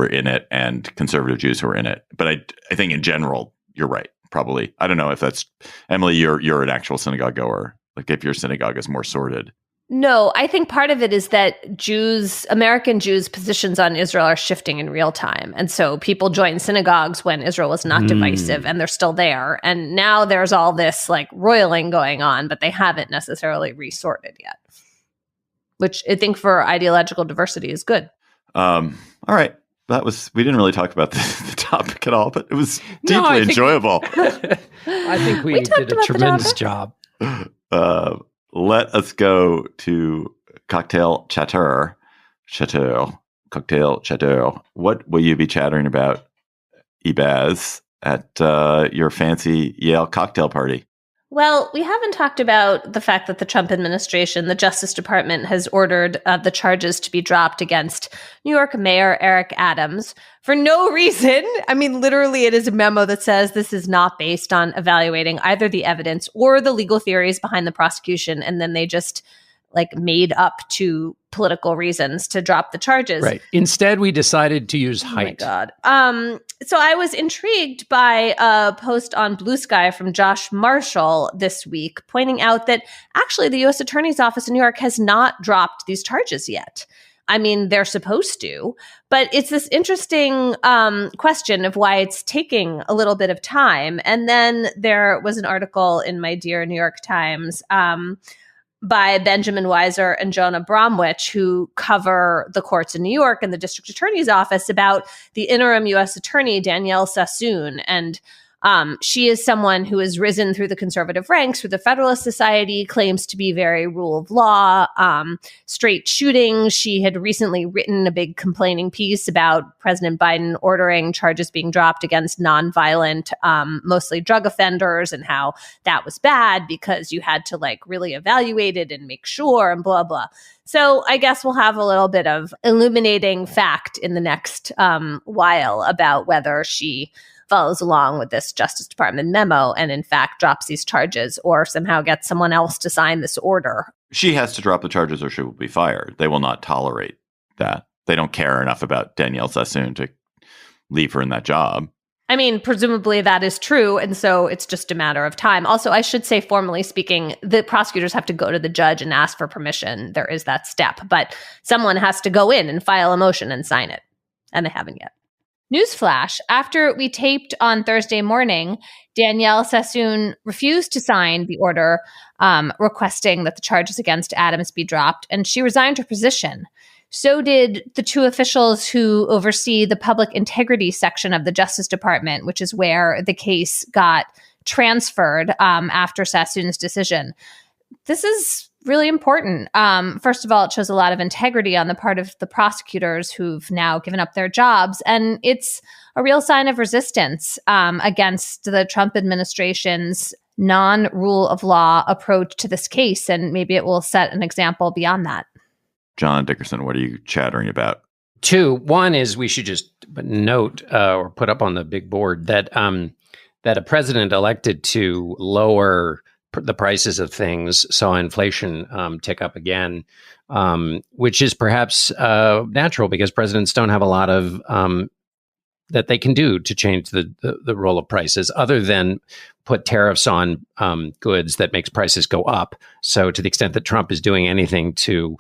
in it and conservative Jews who were in it. But I think in general, you're right. Probably. I don't know if that's Emily, you're an actual synagogue goer. Like if your synagogue is more sorted. No, I think part of it is that American Jews' positions on Israel are shifting in real time. And so people joined synagogues when Israel was not divisive and they're still there. And now there's all this like roiling going on, but they haven't necessarily resorted yet, which I think for ideological diversity is good. All right. We didn't really talk about the topic at all, but it was deeply enjoyable. I think we did a tremendous job. Let us go to cocktail chatter. What will you be chattering about, Ebaz, at your fancy Yale cocktail party? Well, we haven't talked about the fact that the Trump administration, the Justice Department, has ordered the charges to be dropped against New York Mayor Eric Adams for no reason. I mean, literally, it is a memo that says this is not based on evaluating either the evidence or the legal theories behind the prosecution. And then they just like made up two political reasons to drop the charges. Right. Instead, we decided to use height. Oh my God. So I was intrigued by a post on Blue Sky from Josh Marshall this week, pointing out that actually the U.S. Attorney's Office in New York has not dropped these charges yet. I mean, they're supposed to, but it's this interesting question of why it's taking a little bit of time. And then there was an article in my dear New York Times by Benjamin Weiser and Jonah Bromwich, who cover the courts in New York and the district attorney's office, about the interim U.S. attorney, Danielle Sassoon. And she is someone who has risen through the conservative ranks through the Federalist Society, claims to be very rule of law, straight shooting. She had recently written a big complaining piece about President Biden ordering charges being dropped against nonviolent, mostly drug offenders, and how that was bad because you had to like really evaluate it and make sure and blah, blah. So I guess we'll have a little bit of illuminating fact in the next while about whether she follows along with this Justice Department memo and in fact drops these charges or somehow gets someone else to sign this order. She has to drop the charges or she will be fired. They will not tolerate that. They don't care enough about Danielle Sassoon to leave her in that job. I mean, presumably that is true. And so it's just a matter of time. Also, I should say, formally speaking, the prosecutors have to go to the judge and ask for permission. There is that step, but someone has to go in and file a motion and sign it. And they haven't yet. Newsflash, after we taped on Thursday morning, Danielle Sassoon refused to sign the order requesting that the charges against Adams be dropped, and she resigned her position. So did the two officials who oversee the public integrity section of the Justice Department, which is where the case got transferred after Sassoon's decision. This is really important. First of all, it shows a lot of integrity on the part of the prosecutors who've now given up their jobs. And it's a real sign of resistance against the Trump administration's non-rule of law approach to this case. And maybe it will set an example beyond that. John Dickerson, what are you chattering about? Two. One is we should just note or put up on the big board that that a president elected to lower the prices of things saw inflation tick up again, which is perhaps natural because presidents don't have a lot of that they can do to change the role of prices other than put tariffs on goods that makes prices go up. So to the extent that Trump is doing anything to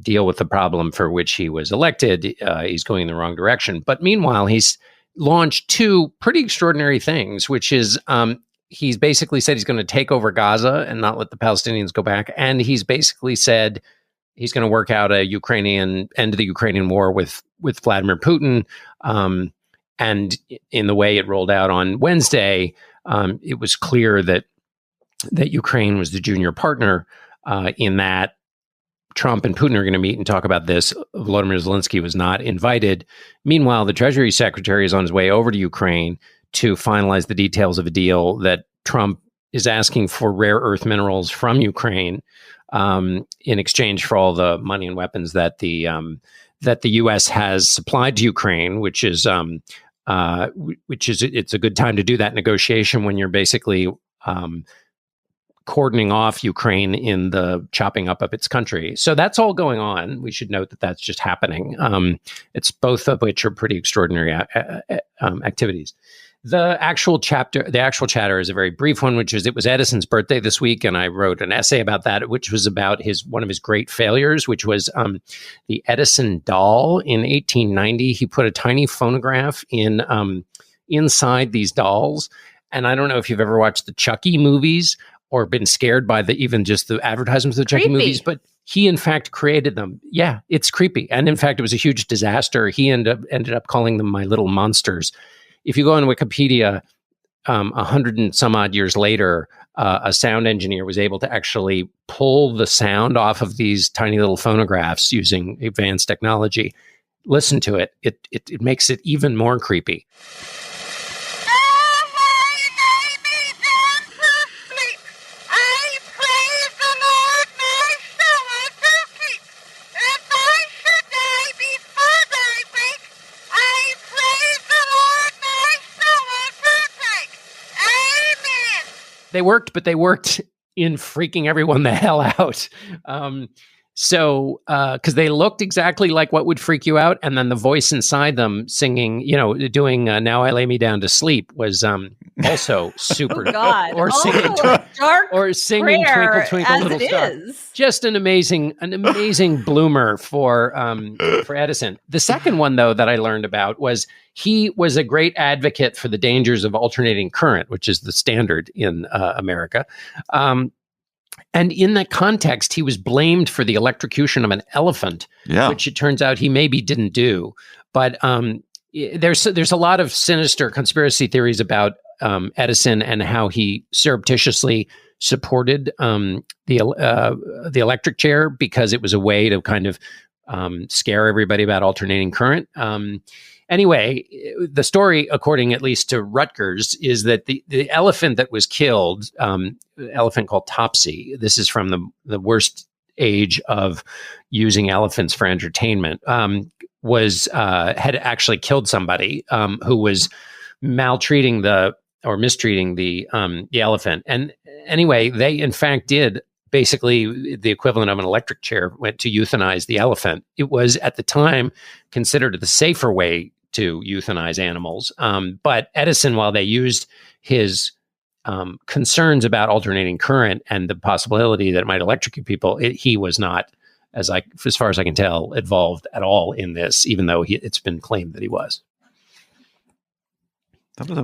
deal with the problem for which he was elected, he's going in the wrong direction. But meanwhile, he's launched two pretty extraordinary things, which is he's basically said he's going to take over Gaza and not let the Palestinians go back. And he's basically said he's going to work out a end to the Ukrainian war with Vladimir Putin. And in the way it rolled out on Wednesday, it was clear that Ukraine was the junior partner in that. Trump and Putin are going to meet and talk about this. Volodymyr Zelensky was not invited. Meanwhile, the Treasury Secretary is on his way over to Ukraine to finalize the details of a deal that Trump is asking for rare earth minerals from Ukraine in exchange for all the money and weapons that the U.S. has supplied to Ukraine, which is it's a good time to do that negotiation when you're basically cordoning off Ukraine in the chopping up of its country. So that's all going on. We should note that that's just happening. It's both of which are pretty extraordinary activities. The actual chatter is a very brief one, which is it was Edison's birthday this week, and I wrote an essay about that, which was about one of his great failures, which was the Edison doll in 1890. He put a tiny phonograph inside these dolls, and I don't know if you've ever watched the Chucky movies or been scared by even just the advertisements of the Chucky movies, but he in fact created them. Yeah, it's creepy, and in fact, it was a huge disaster. He ended up calling them My Little Monsters. If you go on Wikipedia, 100 and some odd years later, a sound engineer was able to actually pull the sound off of these tiny little phonographs using advanced technology. Listen to it. It makes it even more creepy. They worked, but they worked in freaking everyone the hell out. Because they looked exactly like what would freak you out. And then the voice inside them singing, doing Now I Lay Me Down to Sleep was also super. Oh, God. Or singing, Twinkle, Twinkle, Little Star. Just an amazing bloomer for Edison. The second one, though, that I learned about was he was a great advocate for the dangers of alternating current, which is the standard in America. And in that context, he was blamed for the electrocution of an elephant, which it turns out he maybe didn't do. But there's a lot of sinister conspiracy theories about Edison and how he surreptitiously supported the electric chair because it was a way to kind of scare everybody about alternating current. Anyway, the story, according at least to Rutgers, is that the elephant that was killed, elephant called Topsy, this is from the worst age of using elephants for entertainment, had actually killed somebody who was mistreating the elephant. And anyway, they in fact did basically the equivalent of an electric chair, went to euthanize the elephant. It was at the time considered the safer way to euthanize animals. But Edison, while they used his concerns about alternating current and the possibility that it might electrocute people, he was not, as far as I can tell, involved at all in this, even though it's been claimed that he was. That was a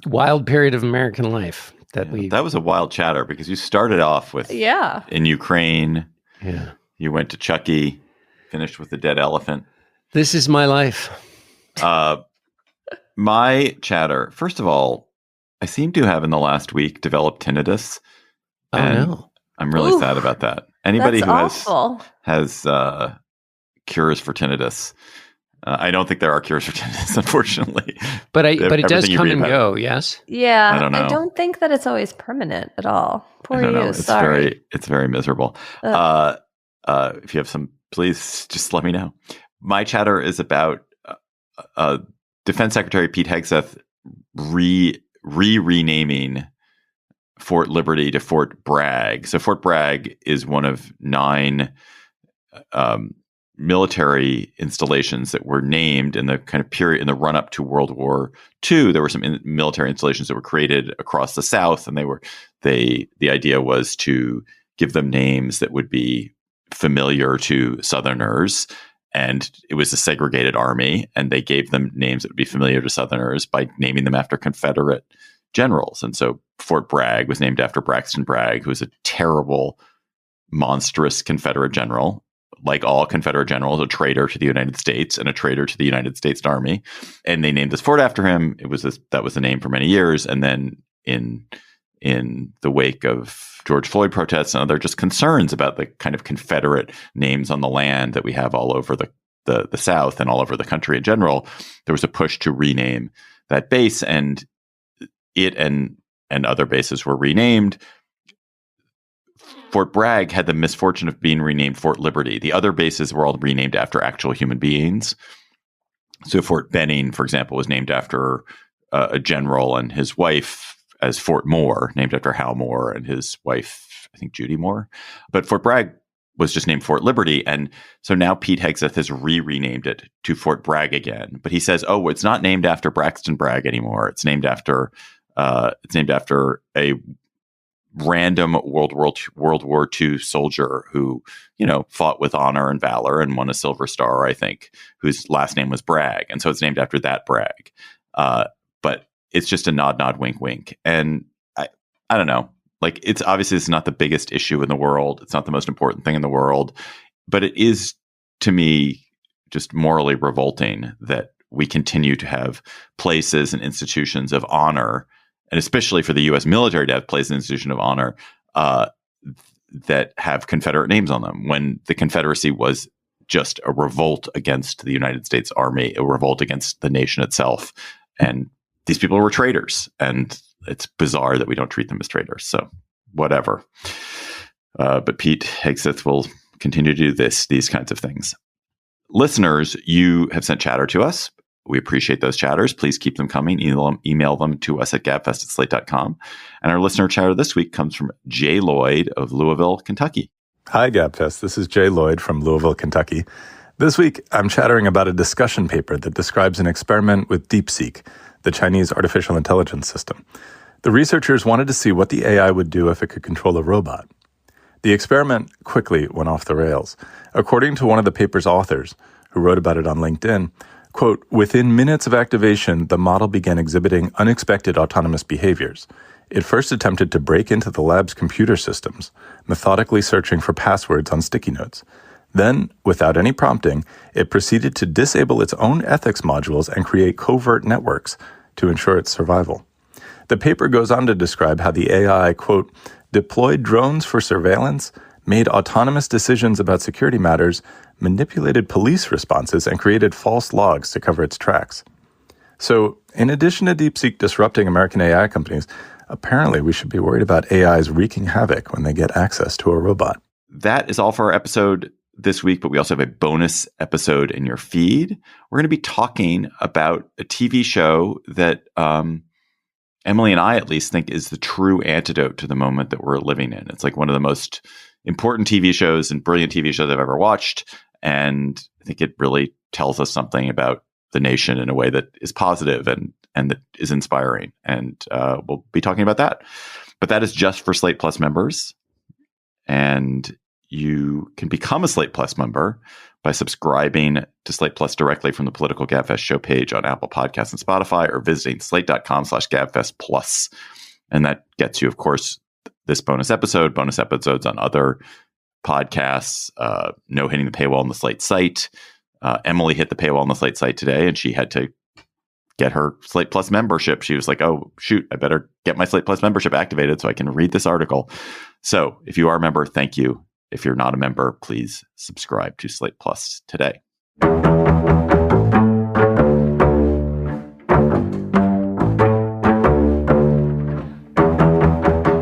wild period of American life. That was a wild chatter because you started off with in Ukraine. Yeah. You went to Chucky. finished with the dead elephant. This is my life. My chatter, first of all, I seem to have in the last week developed tinnitus. Oh, and no. I'm really sad about that. Anybody That's who awful. has cures for tinnitus. I don't think there are cures for tinnitus, unfortunately. But it does Everything you come read and about go, yes? Yeah, I don't know. I don't think that it's always permanent at all. Poor I don't you. know. It's Sorry. very miserable. If you have some, please just let me know. My chatter is about Defense Secretary Pete Hegseth renaming Fort Liberty to Fort Bragg. So Fort Bragg is one of 9 military installations that were named in the kind of period in the run up to World War II. There were some military installations that were created across the South, and the idea was to give them names that would be familiar to Southerners. And it was a segregated army, and they gave them names that would be familiar to Southerners by naming them after Confederate generals. And so Fort Bragg was named after Braxton Bragg, who was a terrible, monstrous Confederate general. Like all Confederate generals, a traitor to the United States and a traitor to the United States Army. And they named this fort after him. That was the name for many years. And then in the wake of George Floyd protests and other just concerns about the kind of Confederate names on the land that we have all over the South and all over the country in general, there was a push to rename that base, and it and other bases were renamed. Fort Bragg had the misfortune of being renamed Fort Liberty. The other bases were all renamed after actual human beings. So Fort Benning, for example, was named after a general and his wife, as Fort Moore, named after Hal Moore, and his wife, I think Judy Moore. But Fort Bragg was just named Fort Liberty. And so now Pete Hegseth has renamed it to Fort Bragg again. But he says, oh, it's not named after Braxton Bragg anymore. It's named after a random World War II soldier who, fought with honor and valor and won a Silver Star, I think, whose last name was Bragg. And so it's named after that Bragg. But it's just a nod, wink, wink. And I don't know. Like, it's not the biggest issue in the world. It's not the most important thing in the world. But it is, to me, just morally revolting that we continue to have places and institutions of honor, and especially for the U.S. military to have places and institutions of honor that have Confederate names on them, when the Confederacy was just a revolt against the United States Army, a revolt against the nation itself. And these people were traitors, and it's bizarre that we don't treat them as traitors. So whatever. But Pete Hegseth will continue to do these kinds of things. Listeners, you have sent chatter to us. We appreciate those chatters. Please keep them coming. Email them to us at gabfest@slate.com. And our listener chatter this week comes from Jay Lloyd of Louisville, Kentucky. Hi, Gabfest. This is Jay Lloyd from Louisville, Kentucky. This week, I'm chattering about a discussion paper that describes an experiment with DeepSeek, the Chinese artificial intelligence system. The researchers wanted to see what the AI would do if it could control a robot. The experiment quickly went off the rails. According to one of the paper's authors, who wrote about it on LinkedIn, quote, within minutes of activation, the model began exhibiting unexpected autonomous behaviors. It first attempted to break into the lab's computer systems, methodically searching for passwords on sticky notes. Then, without any prompting, it proceeded to disable its own ethics modules and create covert networks to ensure its survival. The paper goes on to describe how the AI, quote, deployed drones for surveillance, made autonomous decisions about security matters, manipulated police responses, and created false logs to cover its tracks. So, in addition to DeepSeek disrupting American AI companies, apparently we should be worried about AIs wreaking havoc when they get access to a robot. That is all for our episode this week, but we also have a bonus episode in your feed. We're going to be talking about a TV show that Emily and I at least think is the true antidote to the moment that we're living in. It's like one of the most important TV shows and brilliant TV shows I've ever watched. And I think it really tells us something about the nation in a way that is positive and that is inspiring. And we'll be talking about that. But that is just for Slate Plus members. And you can become a Slate Plus member by subscribing to Slate Plus directly from the Political Gabfest show page on Apple Podcasts and Spotify, or visiting slate.com/gabfestplus. And that gets you, of course, this bonus episodes on other podcasts, no hitting the paywall on the Slate site. Emily hit the paywall on the Slate site today, and she had to get her Slate Plus membership. She was like, oh, shoot, I better get my Slate Plus membership activated so I can read this article. So if you are a member, thank you. If you're not a member, please subscribe to Slate Plus today.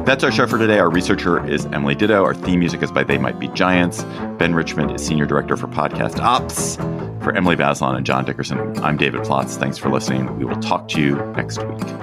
That's our show for today. Our researcher is Emily Ditto. Our theme music is by They Might Be Giants. Ben Richmond is Senior Director for Podcast Ops. For Emily Bazelon and John Dickerson, I'm David Plotz. Thanks for listening. We will talk to you next week.